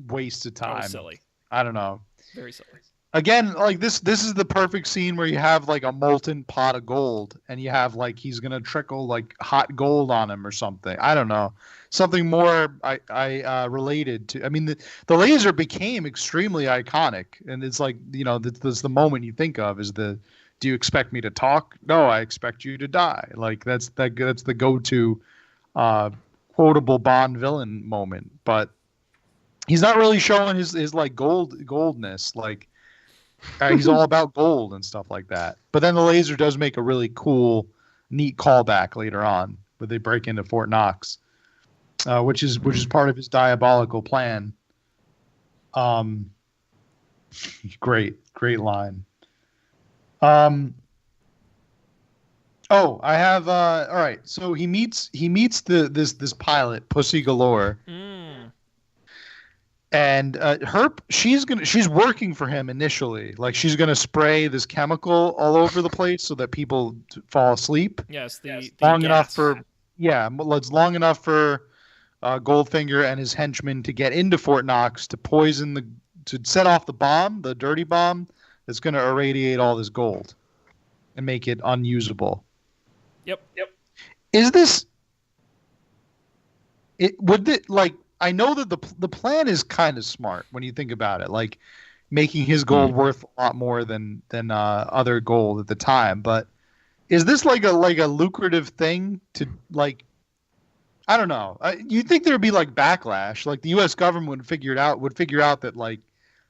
waste of time. Oh, silly. I don't know. Very silly. Again, like this is the perfect scene where you have like a molten pot of gold and you have like he's gonna trickle like hot gold on him or something. I don't know. Something more I related to. I mean, the laser became extremely iconic, and it's like that's the moment you think of is do you expect me to talk? No, I expect you to die. Like that's the go-to quotable Bond villain moment, but he's not really showing his like goldness. Like he's all about gold and stuff like that. But then the laser does make a really cool, neat callback later on, where they break into Fort Knox, which is part of his diabolical plan. Great line. Oh, I have. All right. So he meets this pilot, Pussy Galore, and she's working for him initially. Like she's gonna spray this chemical all over the place so that people fall asleep. Yes, it's long enough for Goldfinger and his henchmen to get into Fort Knox to set off the bomb, the dirty bomb that's gonna irradiate all this gold and make it unusable. Yep. Is this? I know that the plan is kind of smart when you think about it, like making his gold worth a lot more than other gold at the time. But is this like a lucrative thing to like I don't know. You'd think there would be like backlash, like the U.S. government would figure out that like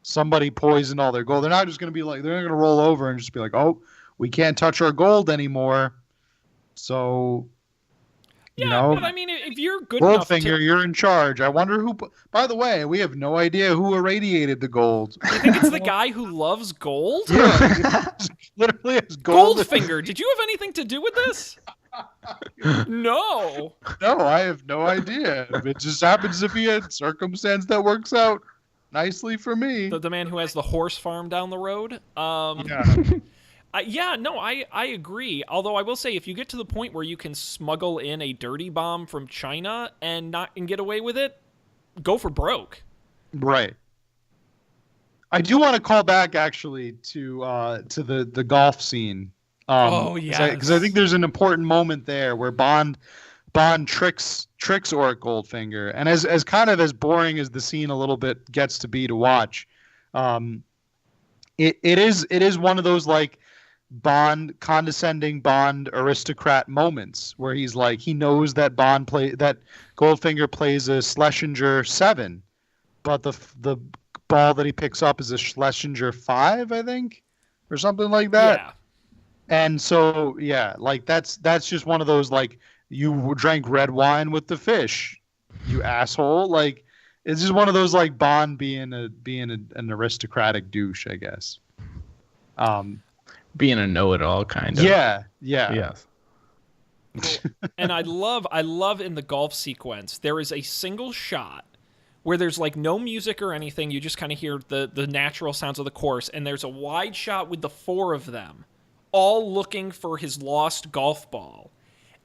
somebody poisoned all their gold. They're not just going to be like, they're not going to roll over and just be like, oh, we can't touch our gold anymore. So, but I mean, if you're good enough Goldfinger, you're in charge. I wonder who. By the way, we have no idea who irradiated the gold. You think it's the guy who loves gold? Yeah, literally has gold. Goldfinger, did you have anything to do with this? No. No, I have no idea. It just happens to be a circumstance that works out nicely for me. The man who has the horse farm down the road. I agree. Although I will say, if you get to the point where you can smuggle in a dirty bomb from China and get away with it, go for broke. Right. I do want to call back actually to the golf scene. Because I think there's an important moment there where Bond tricks Oric Goldfinger, and as kind of as boring as the scene a little bit gets to be to watch, it is one of those like condescending Bond aristocrat moments where he's like, he knows that that Goldfinger plays a Schlesinger 7, but the ball that he picks up is a Schlesinger 5, I think, or something like that. Yeah. And so, yeah, like that's just one of those, like, you drank red wine with the fish, you asshole. Like, it's just one of those, like, Bond being an aristocratic douche, I guess. Being a know-it-all kind of. Yeah. Yes. And I love in the golf sequence, there is a single shot where there's like no music or anything. You just kind of hear the natural sounds of the course, and there's a wide shot with the four of them all looking for his lost golf ball.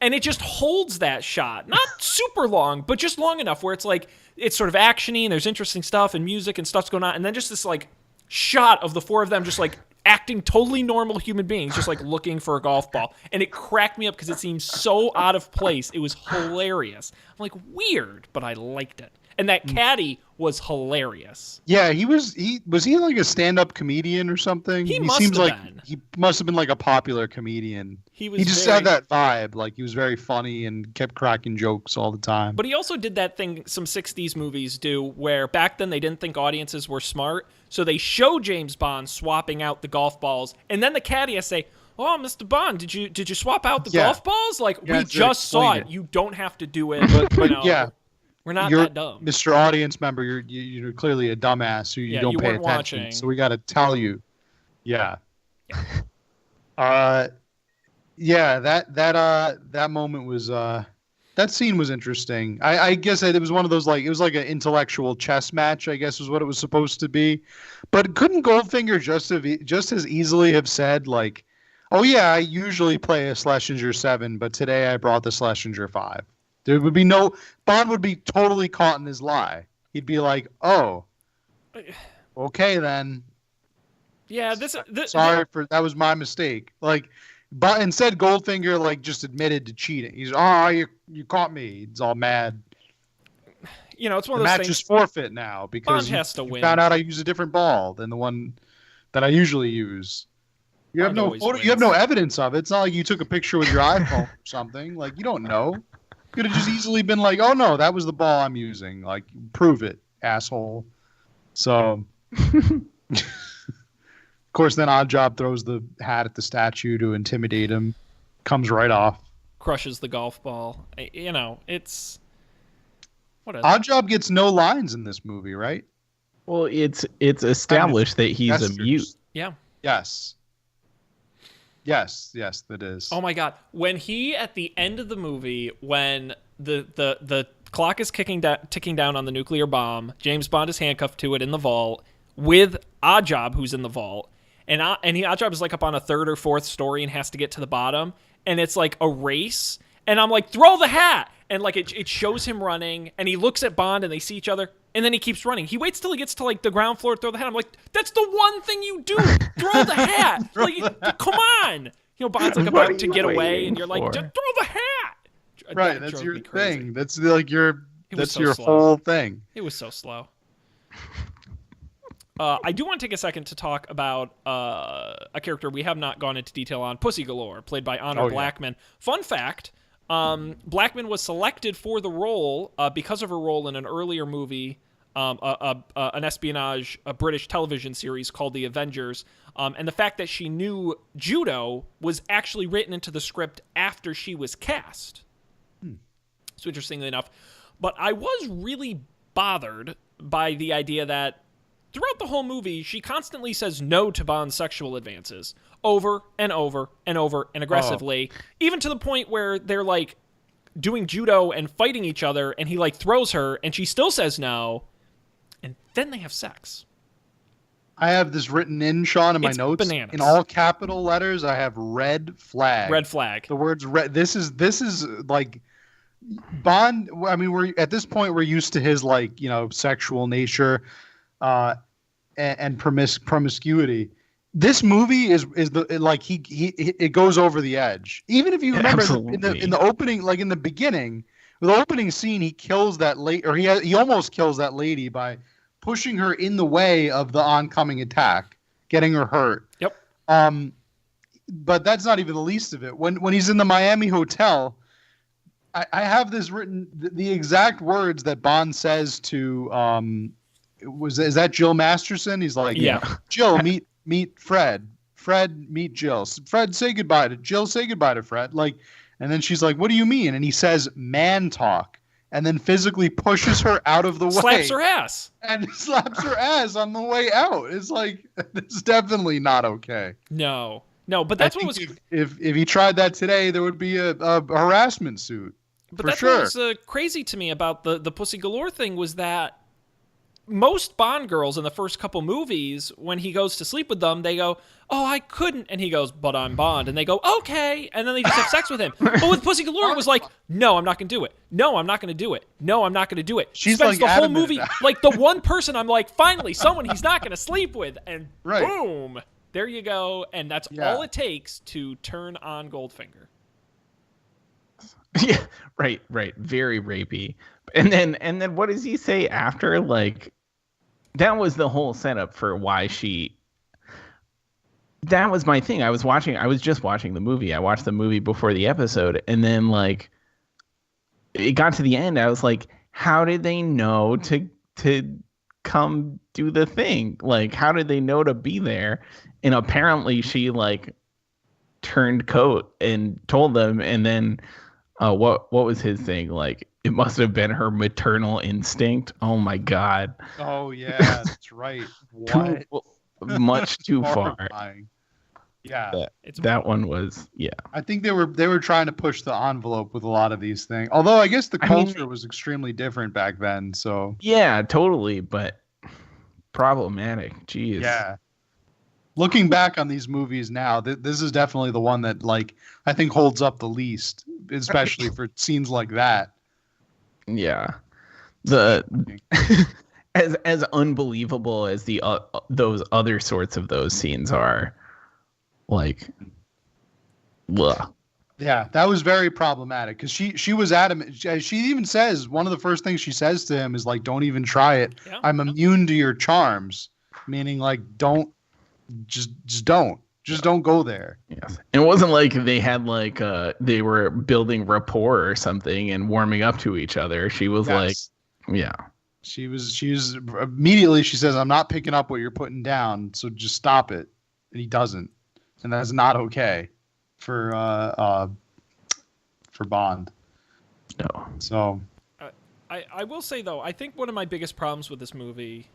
And it just holds that shot. Not super long, but just long enough where it's like, it's sort of actiony and there's interesting stuff and music and stuff's going on. And then just this like shot of the four of them just like acting totally normal human beings, just like looking for a golf ball. And it cracked me up because it seemed so out of place. It was hilarious. I'm like, weird, but I liked it. And that caddy was hilarious. Yeah, was he like a stand-up comedian or something? He must have been. He must have been like a popular comedian. He just had that vibe. Like, he was very funny and kept cracking jokes all the time. But he also did that thing some 60s movies do, where back then they didn't think audiences were smart, so they show James Bond swapping out the golf balls, and then the caddy has to say, "Oh, Mr. Bond, did you swap out the golf balls? Like, we just saw it. You don't have to do it." But yeah. We're not that dumb. Mr. Audience Member, you're clearly a dumbass who you don't pay attention. Watching. So we got to tell you. Yeah. That moment was that scene was interesting. I guess it was one of those, like, it was like an intellectual chess match, I guess was what it was supposed to be. But couldn't Goldfinger just as easily have said, like, "Oh yeah, I usually play a Schlesinger 7, but today I brought the Schlesinger 5." There would be Bond would be totally caught in his lie. He'd be like, "Oh, okay then. Yeah, that was my mistake." Like, but instead Goldfinger like just admitted to cheating. He's, "Oh, you caught me." He's all mad. It's one of those things. The match is forfeit now because Bond has to win. Found out I use a different ball than the one that I usually use. You have no photo. You have no evidence of it. It's not like you took a picture with your iPhone or something. Like, you don't know. Could have just easily been like, "Oh no, that was the ball I'm using." Like, prove it, asshole. So, of course, then Oddjob throws the hat at the statue to intimidate him. Comes right off. Crushes the golf ball. It's Oddjob gets no lines in this movie, right? Well, it's established that he's a mute. Yeah. Yes, that is. Oh my God! When he, at the end of the movie, when the clock is ticking down on the nuclear bomb, James Bond is handcuffed to it in the vault with Oddjob, who's in the vault, and Oddjob is like up on a third or fourth story and has to get to the bottom, and it's like a race, and I'm like, throw the hat, and like it shows him running, and he looks at Bond, and they see each other. And then he keeps running. He waits till he gets to like the ground floor to throw the hat. I'm like, that's the one thing you do. Throw the hat. Like, come on. Bond's like about to get away, and you're like, just throw the hat. Right, that's your thing. That's like your whole thing. It was so slow. I do want to take a second to talk about a character we have not gone into detail on, Pussy Galore, played by Honor Blackman. Fun fact. Blackman was selected for the role because of her role in an earlier movie, an espionage, a British television series called The Avengers, and the fact that she knew judo was actually written into the script after she was cast. So interestingly enough. But I was really bothered by the idea that throughout the whole movie, she constantly says no to Bond's sexual advances over and over and over and aggressively, even to the point where they're like doing judo and fighting each other, and he like throws her and she still says no, and then they have sex. I have this written in, Sean, in my notes. Bananas. In all capital letters, I have red flag. Red flag. The words red. This is like Bond. I mean, we're at this point, we're used to his like, sexual nature, and promiscuity. This movie is it goes over the edge. Even if you remember in the opening, like in the beginning, the opening scene, he kills that he almost kills that lady by pushing her in the way of the oncoming attack, getting her hurt. Yep. But that's not even the least of it. When he's in the Miami hotel, I have this written, the exact words that Bond says to is that Jill Masterson? He's like, yeah. Jill, meet Fred. Fred, meet Jill. Fred, say goodbye to Jill. Say goodbye to Fred. Like, and then she's like, "What do you mean?" And he says, "Man talk," and then physically pushes her out of the way. Slaps her ass. And slaps her ass on the way out. It's like, it's definitely not okay. No, but that's what was. If he tried that today, there would be a harassment suit. But that's what was crazy to me about the Pussy Galore thing was that most Bond girls in the first couple movies, when he goes to sleep with them, they go, "Oh, I couldn't," and he goes, "But I'm Bond," and they go, "Okay," and then they just have sex with him. But with Pussy Galore, it was like, "No, I'm not gonna do it. No, I'm not gonna do it. No, I'm not gonna do it." She's spends like the whole movie like the one person I'm like, finally, someone he's not gonna sleep with, and boom, there you go, and that's all it takes to turn on Goldfinger. Yeah, right, very rapey. And then what does he say after? Like, that was the whole setup for why she. That was my thing. I was just watching the movie. I watched the movie before the episode, and then like, it got to the end. I was like, how did they know to come do the thing? Like, how did they know to be there? And apparently, she like turned coat and told them, and then. What was his thing? Like, it must have been her maternal instinct. Oh my God. Oh yeah, that's right. What? Much too far. Yeah, that one was I think they were trying to push the envelope with a lot of these things. Although I guess the culture was extremely different back then. So yeah, totally, but problematic. Jeez. Yeah. Looking back on these movies now, this is definitely the one that like I think holds up the least, especially for scenes like that. Yeah, the as unbelievable as the those other sorts of those scenes are, like, ugh. Yeah, that was very problematic because she was adamant. She even says one of the first things she says to him is like, "Don't even try it. Yeah. I'm immune to your charms," meaning like don't. Just don't go there. Yes. And it wasn't like they had like they were building rapport or something and warming up to each other. She was like, yeah. She was immediately she says, "I'm not picking up what you're putting down, so just stop it." And he doesn't. And that's not okay for Bond. No. So I will say though, I think one of my biggest problems with this movie,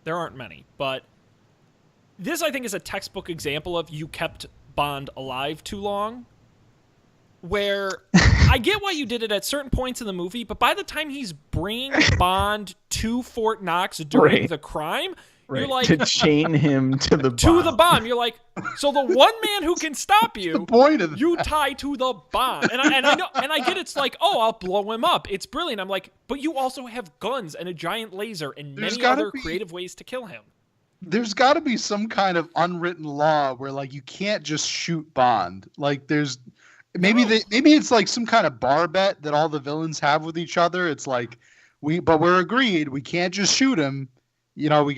there aren't many, but this, I think, is a textbook example of you kept Bond alive too long, where I get why you did it at certain points in the movie, but by the time he's bringing Bond to Fort Knox during the crime, you're like... To chain him to the bomb. To the bomb. You're like, so the one man who can stop you, the point of you tie to the bomb. And I know, and I get it's like, oh, I'll blow him up. It's brilliant. I'm like, but you also have guns and a giant laser and many other creative ways to kill him. There's got to be some kind of unwritten law where like you can't just shoot Bond. Like there's maybe it's like some kind of bar bet that all the villains have with each other. It's like we're agreed we can't just shoot him. We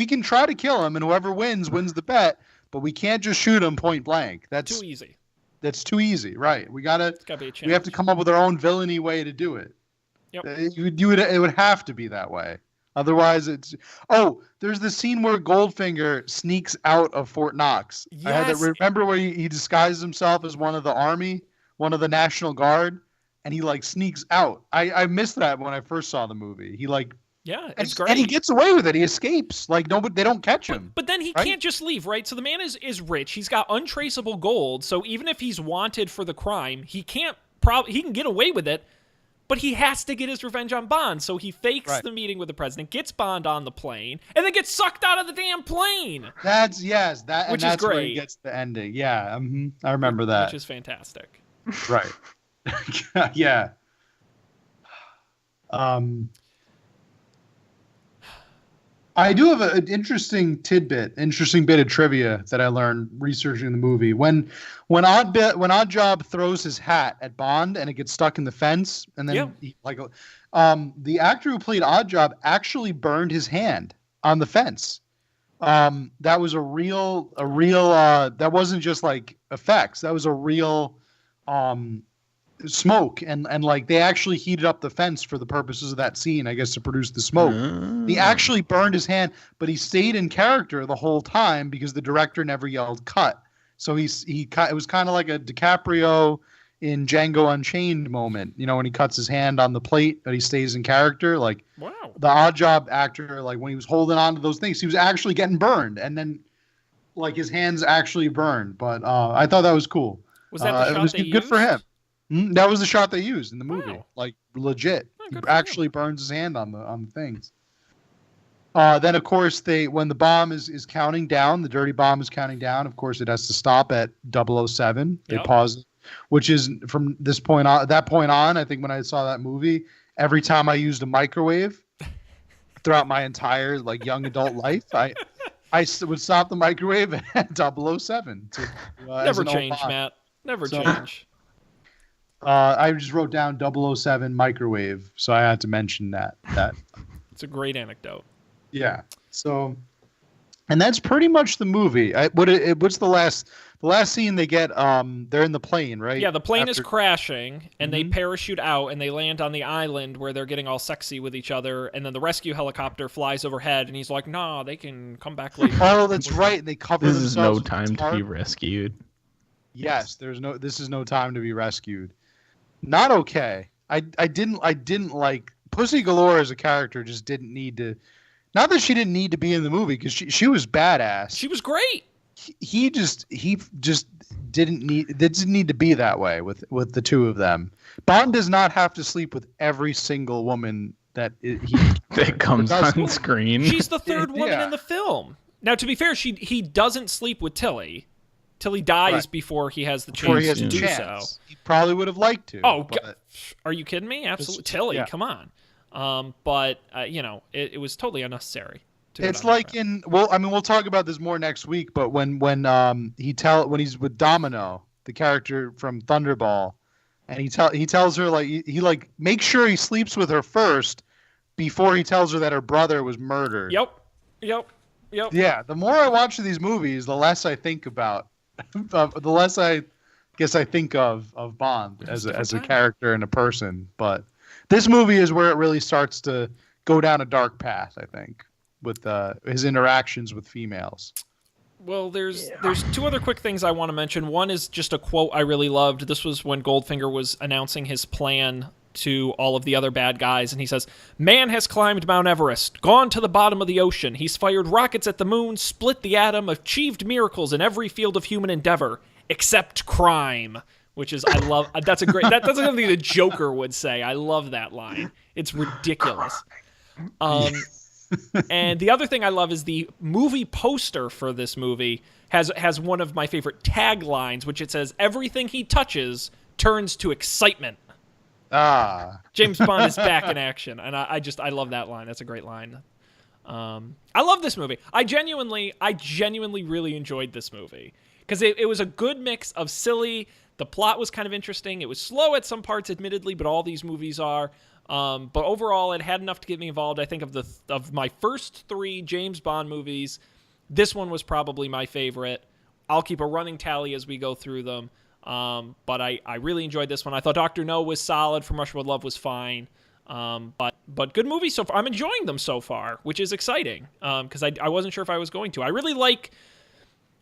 can try to kill him and whoever wins the bet, but we can't just shoot him point blank. That's too easy. That's too easy, right? It's gotta be a challenge. We have to come up with our own villainy way to do it. Yep. It would have to be that way. Otherwise, it's... Oh, there's the scene where Goldfinger sneaks out of Fort Knox. Yes. I had to remember where he disguised himself as one of the army, one of the National Guard, and he like sneaks out. I missed that when I first saw the movie. He like... Yeah, it's great. And he gets away with it. He escapes. Like, they don't catch him. But then he can't just leave, right? So the man is rich. He's got untraceable gold. So even if he's wanted for the crime, he can get away with it, but he has to get his revenge on Bond. So he fakes the meeting with the president, gets Bond on the plane, and then gets sucked out of the damn plane. Which that's is great. Where he gets the ending. Yeah, I remember that. Which is fantastic. Right. Yeah. I do have an interesting bit of trivia that I learned researching the movie. When Oddjob throws his hat at Bond and it gets stuck in the fence, and then the actor who played Oddjob actually burned his hand on the fence. That was a real that wasn't just like effects. That was a real smoke, and like they actually heated up the fence for the purposes of that scene, I guess, to produce the smoke. He actually burned his hand, but he stayed in character the whole time because the director never yelled cut. So it was kind of like a DiCaprio in Django Unchained moment, when he cuts his hand on the plate, but he stays in character. Like, wow. The Oddjob actor, like when he was holding on to those things, he was actually getting burned, and then like his hands actually burned. But I thought that was cool. Was that the shot it was they good used? For him. That was the shot they used in the movie. Wow. Like legit. He actually burns his hand on the things. Then of course when the bomb is counting down, the dirty bomb is counting down. Of course, it has to stop at 007. They pause it, which is from that point on. I think when I saw that movie, every time I used a microwave throughout my entire like young adult life, I would stop the microwave at 007. Never change, Matt. Never change. I just wrote down 007 microwave, so I had to mention that. It's a great anecdote. Yeah. So, and that's pretty much the movie. What's the last scene they get? They're in the plane, right? Yeah, the plane is crashing, and they parachute out, and they land on the island where they're getting all sexy with each other, and then the rescue helicopter flies overhead, and he's like, "Nah, they can come back later." Oh, that's right. And they cover This themselves. is no time to be rescued. Yes, this is no time to be rescued. Not okay. I didn't like Pussy Galore as a character. Just didn't need to. Not that she didn't need to be in the movie, because she was badass. She was great. He just didn't need to be that way with the two of them. Bond does not have to sleep with every single woman that comes on screen. She's the third woman in the film. Now, to be fair, he doesn't sleep with Tilly. Tilly dies before he has the chance to do so. He probably would have liked to. Oh, are you kidding me? Absolutely. Tilly, come on. But it was totally unnecessary. It's like we'll talk about this more next week, but when he's with Domino, the character from Thunderball, and he tells her he makes sure he sleeps with her first before he tells her that her brother was murdered. Yep. Yeah, the more I watch these movies, the less I think about the less I guess I think of Bond as a character and a person. But this movie is where it really starts to go down a dark path, I think, with his interactions with females. Well, there's two other quick things I want to mention. One is just a quote I really loved. This was when Goldfinger was announcing his plan to all of the other bad guys, and he says, "Man has climbed Mount Everest, gone to the bottom of the ocean. He's fired rockets at the moon, split the atom, achieved miracles in every field of human endeavor, except crime." Which is, I love, that's something the Joker would say. I love that line. It's ridiculous. And the other thing I love is the movie poster for this movie has one of my favorite taglines, which it says, "Everything he touches turns to excitement." James Bond is back in action, and I love that line. That's a great line. I love this movie. I genuinely really enjoyed this movie because it was a good mix of silly. The plot was kind of interesting. It was slow at some parts, admittedly, but all these movies are. But overall, it had enough to get me involved. I think of my first three James Bond movies, this one was probably my favorite. I'll keep a running tally as we go through them. But I really enjoyed this one. I thought Dr. No was solid. From Russia with Love was fine. But good movies so far. I'm enjoying them so far, which is exciting, because I wasn't sure if I was going to. I really like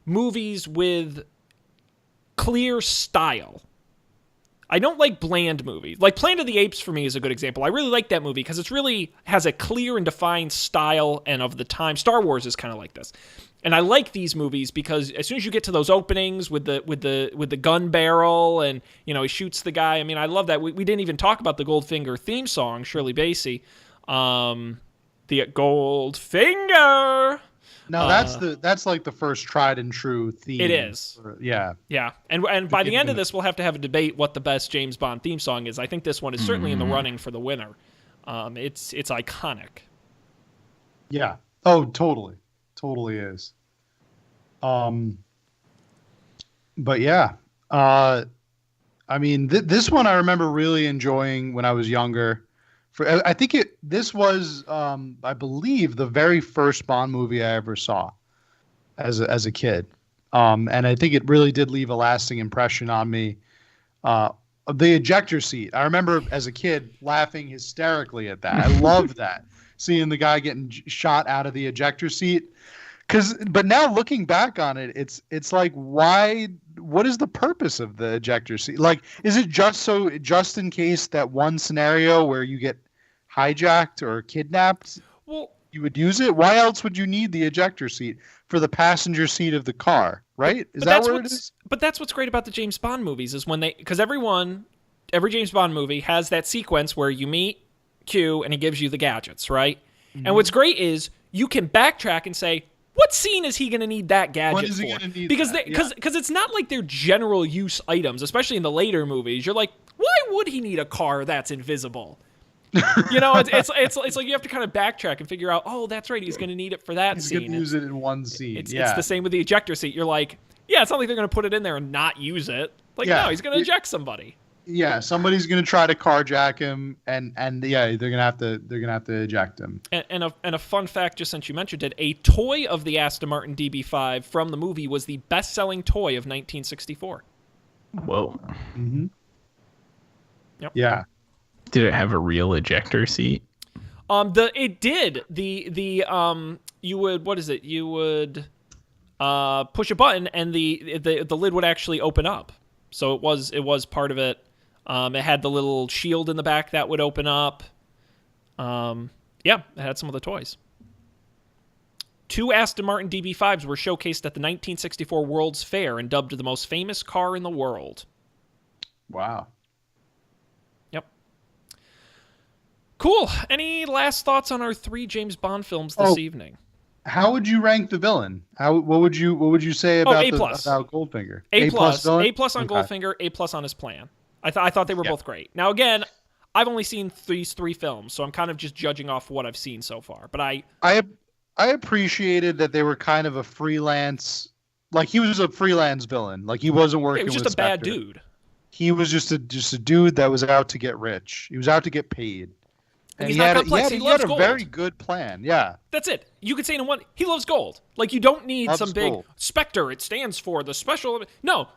movies with clear style. I don't like bland movies. Like Planet of the Apes for me is a good example. I really like that movie because it really has a clear and defined style and of the time. Star Wars is kind of like this. And I like these movies because as soon as you get to those openings with the gun barrel and, you know, he shoots the guy. I mean, I love that. We didn't even talk about the Goldfinger theme song, Shirley Bassey. The Goldfinger. No, that's like the first tried and true theme. It is. Yeah. Yeah. And by the end of this, we'll have to have a debate what the best James Bond theme song is. I think this one is certainly in the running for the winner. It's iconic. Yeah. Oh, totally. Totally is. But yeah. I mean, this one I remember really enjoying when I was younger. I think this was, I believe, the very first Bond movie I ever saw as a kid. And I think it really did leave a lasting impression on me. The ejector seat. I remember as a kid laughing hysterically at that. I loved that. Seeing the guy getting shot out of the ejector seat. But now looking back on it, it's like, why? What is the purpose of the ejector seat? Like, is it just in case that one scenario where you get hijacked or kidnapped, well, you would use it? Why else would you need the ejector seat for the passenger seat of the car? Right? Is that what it is? But that's what's great about the James Bond movies is because every James Bond movie has that sequence where you meet Q and he gives you the gadgets, right? Mm-hmm. And what's great is you can backtrack and say, what scene is he going to need that gadget for? Because it's not like they're general use items, especially in the later movies. You're like, why would he need a car that's invisible? You know, it's like you have to kind of backtrack and figure out, oh, that's right, he's going to need it for that scene. He's going to use it in one scene. It's the same with the ejector seat. You're like, yeah, it's not like they're going to put it in there and not use it. Like, no, he's going to eject somebody. Yeah, somebody's gonna try to carjack him, and yeah, they're gonna have to eject him. And a fun fact, just since you mentioned it, a toy of the Aston Martin DB5 from the movie was the best-selling toy of 1964. Whoa. Mm-hmm. Yep. Yeah. Did it have a real ejector seat? It did. You would push a button and the lid would actually open up. So it was part of it. It had the little shield in the back that would open up. It had some of the toys. 2 Aston Martin DB5s were showcased at the 1964 World's Fair and dubbed the most famous car in the world. Wow. Yep. Cool. Any last thoughts on our 3 James Bond films this evening? How would you rank the villain? What would you say about about Goldfinger? A plus on Goldfinger, A plus on his plan. I thought they were both great. Now again, I've only seen these 3 films, so I'm kind of just judging off what I've seen so far. But I appreciated that they were kind of a freelance, like he was a freelance villain, like he wasn't working. He was just with a bad Spectre. dude. He was just a dude that was out to get rich. He was out to get paid. And he's not complex. He had a very good plan. Yeah. That's it. You could say in one, he loves gold. Like, you don't need loves some big gold. Spectre. It stands for the special. No.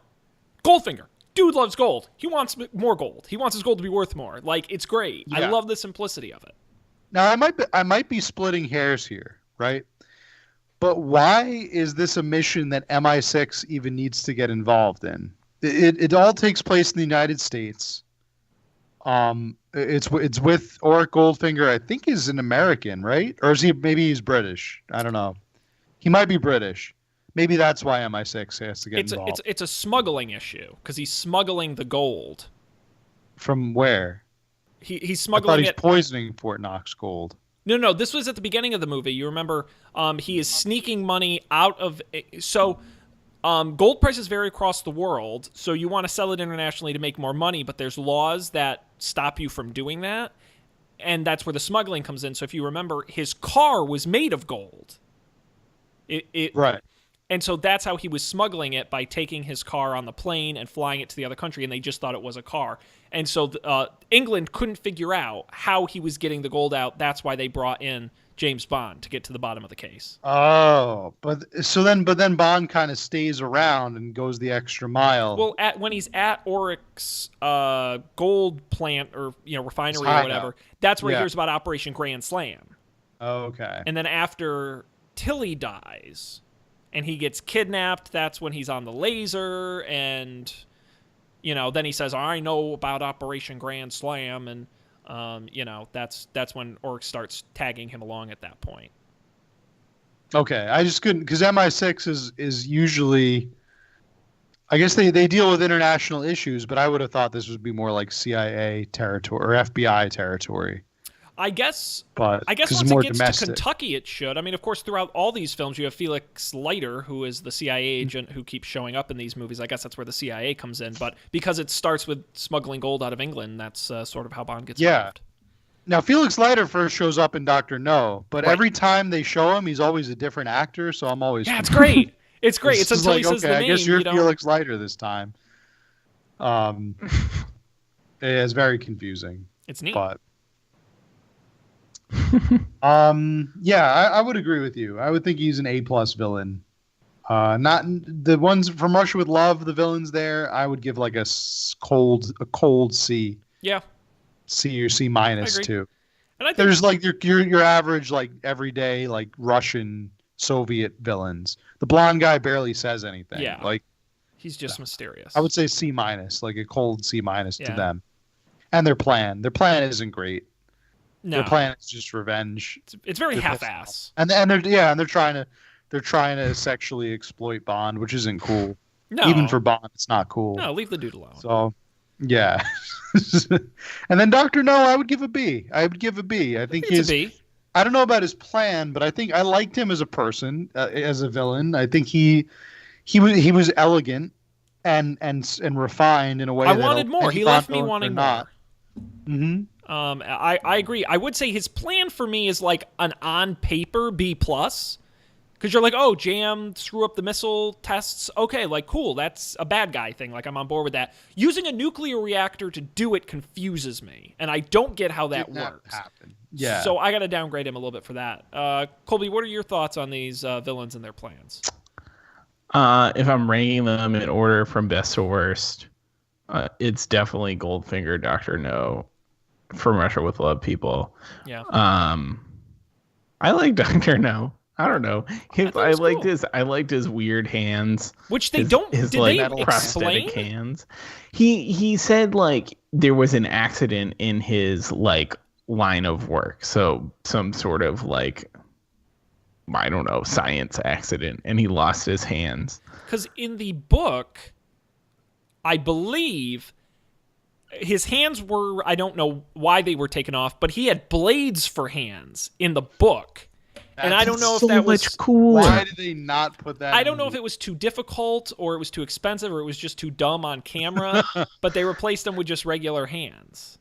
Goldfinger. Dude loves gold. He wants more gold. He wants his gold to be worth more. Like, it's great. Yeah. I love the simplicity of it. Now, I might be splitting hairs here, right? But why is this a mission that MI6 even needs to get involved in? It all takes place in the United States. It's with Auric Goldfinger. I think is an American, right? Or is he? Maybe he's British. I don't know. He might be British. Maybe that's why MI6 has to get involved. It's a smuggling issue because he's smuggling the gold. From where? He's smuggling. I thought he's poisoning Fort Knox gold. No. This was at the beginning of the movie. You remember? He is sneaking money out of. Gold prices vary across the world, so you want to sell it internationally to make more money, but there's laws that stop you from doing that, and that's where the smuggling comes in. So if you remember, his car was made of gold. Right. And so that's how he was smuggling it, by taking his car on the plane and flying it to the other country, and they just thought it was a car. And so England couldn't figure out how he was getting the gold out. That's why they brought in James Bond to get to the bottom of the case. Oh, but then Bond kind of stays around and goes the extra mile. Well, when he's at Oryx's gold plant or refinery or whatever, that's where he hears about Operation Grand Slam. Oh, okay. And then after Tilly dies and he gets kidnapped, that's when he's on the laser, and then he says, I know about Operation Grand Slam, and that's when Oryx starts tagging him along at that point. Okay, I just couldn't, because MI6 is usually, I guess they deal with international issues, but I would have thought this would be more like CIA territory or FBI territory. I guess once it gets to Kentucky, it should. I mean, of course, throughout all these films, you have Felix Leiter, who is the CIA agent who keeps showing up in these movies. I guess that's where the CIA comes in. But because it starts with smuggling gold out of England, that's sort of how Bond gets involved. Now, Felix Leiter first shows up in Dr. No, but every time they show him, he's always a different actor, so I'm always... Yeah, it's great. It's great. It's until he says the name. I guess you're Felix Leiter this time. It's very confusing. It's neat. But... I would agree with you. I would think he's an A+ villain. Not the ones from Russia with Love, the villains there, I would give like a cold C. Yeah. C or C- too. And I think there's like your average like everyday like Russian Soviet villains. The blonde guy barely says anything. Yeah. Like he's just mysterious. I would say C-, like a cold C- to them. And their plan isn't great. No. Their plan is just revenge. It's very half-ass. And they're trying to sexually exploit Bond, which isn't cool. No. Even for Bond, it's not cool. No, leave the dude alone. So, yeah. And then Dr. No, I would give a B. I think it's a B. I don't know about his plan, but I think I liked him as a person, as a villain. I think he was elegant and refined in a way. I wanted more. He left me wanting more. Mm-hmm. I agree. I would say his plan for me is like an on paper B+, because you're like, oh, jam, screw up the missile tests. Okay, like cool. That's a bad guy thing. Like I'm on board with that. Using a nuclear reactor to do it confuses me, and I don't get how that works. Yeah. So I got to downgrade him a little bit for that. Colby, what are your thoughts on these villains and their plans? If I'm ranking them in order from best to worst, it's definitely Goldfinger, Dr. No, From Russia with Love people. Yeah. I like Dr. No. I don't know. I liked his weird hands. Which they his, don't. His did like they prosthetic explain? hands. He said like there was an accident in his like line of work. So some sort of like, I don't know, science accident, and he lost his hands. Because in the book, I believe his hands were, I don't know why they were taken off, but he had blades for hands in the book. And I don't know if that was much cooler. Why did they not put that? I don't know if it was too difficult or it was too expensive or it was just too dumb on camera, but they replaced them with just regular hands.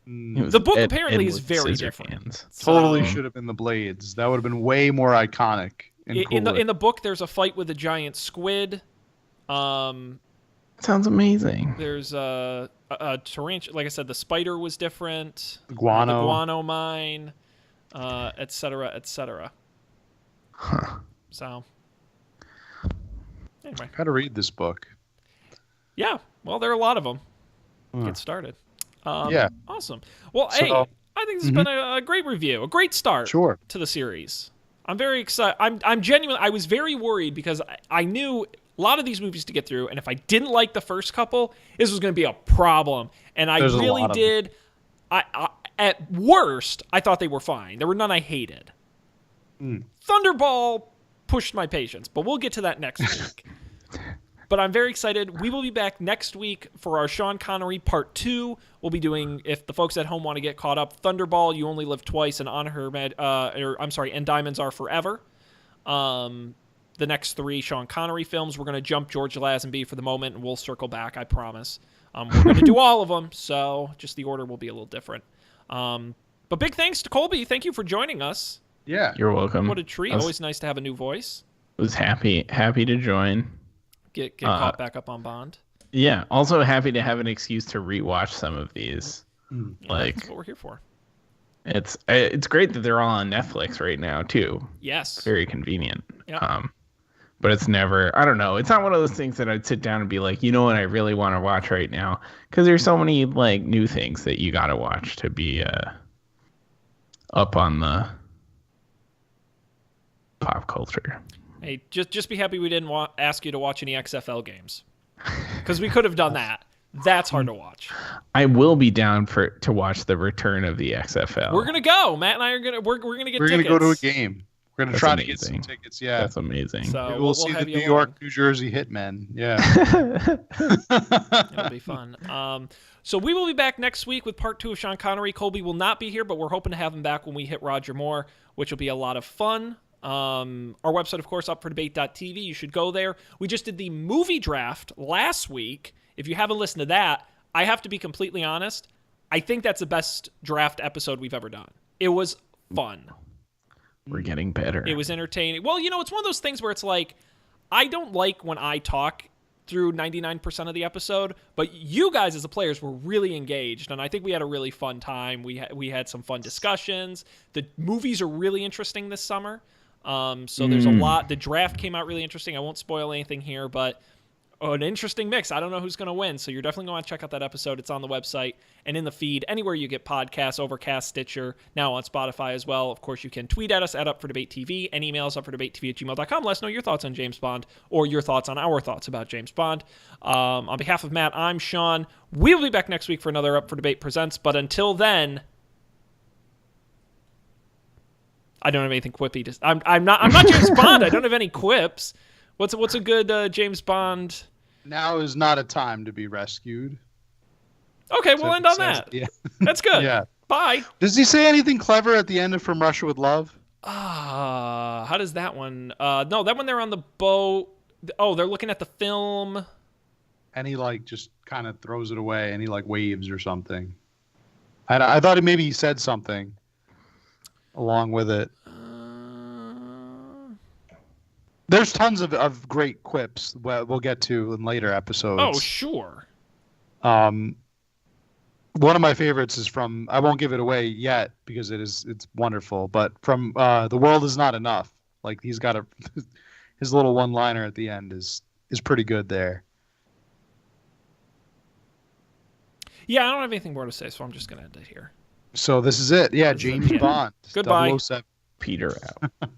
The book apparently is very different. Totally should have been the blades. That would have been way more iconic. In the book, there's a fight with a giant squid. Sounds amazing. There's a tarantula. Like I said, the spider was different. The guano mine, et cetera, et cetera. Huh. So, anyway. Gotta read this book. Yeah. Well, there are a lot of them. Get started. Yeah. Awesome. Well, hey, I think this has been a great review, a great start to the series. I'm very excited. I'm genuinely. I was very worried because I knew a lot of these movies to get through, and if I didn't like the first couple, this was going to be a problem. And I really did. At worst, I thought they were fine. There were none I hated. Thunderball pushed my patience, but we'll get to that next week. But I'm very excited. We will be back next week for our Sean Connery Part 2. We'll be doing, if the folks at home want to get caught up, Thunderball, You Only Live Twice, and and Diamonds Are Forever. The next 3 Sean Connery films. We're going to jump George Lazenby for the moment, and we'll circle back, I promise. We're going to do all of them, so just the order will be a little different. But big thanks to Colby. Thank you for joining us. Yeah. You're welcome. What a treat. Always nice to have a new voice. Was happy to join. Get caught back up on Bond. Yeah. Also happy to have an excuse to rewatch some of these. Yeah, that's what we're here for. It's great that they're all on Netflix right now too. Yes. Very convenient. Yeah. But it's never, I don't know. It's not one of those things that I'd sit down and be like, you know what I really want to watch right now? Because there's so many like new things that you got to watch to be up on the pop culture. Hey, just be happy we didn't ask you to watch any XFL games, because we could have done that. That's hard to watch. I will be down to watch the return of the XFL. We're gonna go. Matt and I are gonna we're gonna get. We're tickets. gonna go to a game. We're gonna try amazing. to get some tickets. Yeah, That's amazing. So we'll see the New York, New Jersey Hitmen. Yeah, it'll be fun. So we will be back next week with part 2 of Sean Connery. Colby will not be here, but we're hoping to have him back when we hit Roger Moore, which will be a lot of fun. Our website, of course, upfordebate.tv. You should go there. We just did the movie draft last week. If you haven't listened to that, I have to be completely honest. I think that's the best draft episode we've ever done. It was fun. We're getting better. It was entertaining. Well, it's one of those things where it's like, I don't like when I talk through 99% of the episode, but you guys as the players were really engaged, and I think we had a really fun time. We had some fun discussions. The movies are really interesting this summer. So there's a lot. The draft came out really interesting. I won't spoil anything here, but an interesting mix. I don't know who's going to win, so you're definitely going to check out that episode. It's on the website and in the feed, anywhere you get podcasts, Overcast, Stitcher, now on Spotify as well. Of course, you can tweet at us at UpForDebateTV and email us upfordebatetv@gmail.com. Let us know your thoughts on James Bond or your thoughts on our thoughts about James Bond. On behalf of Matt, I'm Sean. We'll be back next week for another Up for Debate Presents, but until then, I don't have anything quippy. I'm not James Bond. I don't have any quips. What's a good James Bond? now is not a time to be rescued. Okay, we'll end on that. Yeah, That's good. Yeah. Bye. Does he say anything clever at the end of From Russia with Love? How does that one? No, that one they're on the boat. Oh, they're looking at the film. And he just kind of throws it away, and he waves or something. I thought maybe he said something along with it. There's tons of great quips we'll get to in later episodes. Oh, sure. One of my favorites is from, I won't give it away yet because it's wonderful, but from The World Is Not Enough. He's got his little one-liner at the end is pretty good there. Yeah, I don't have anything more to say, so I'm just going to end it here. So this is it. Yeah, James Bond. Goodbye. 007. Peter out.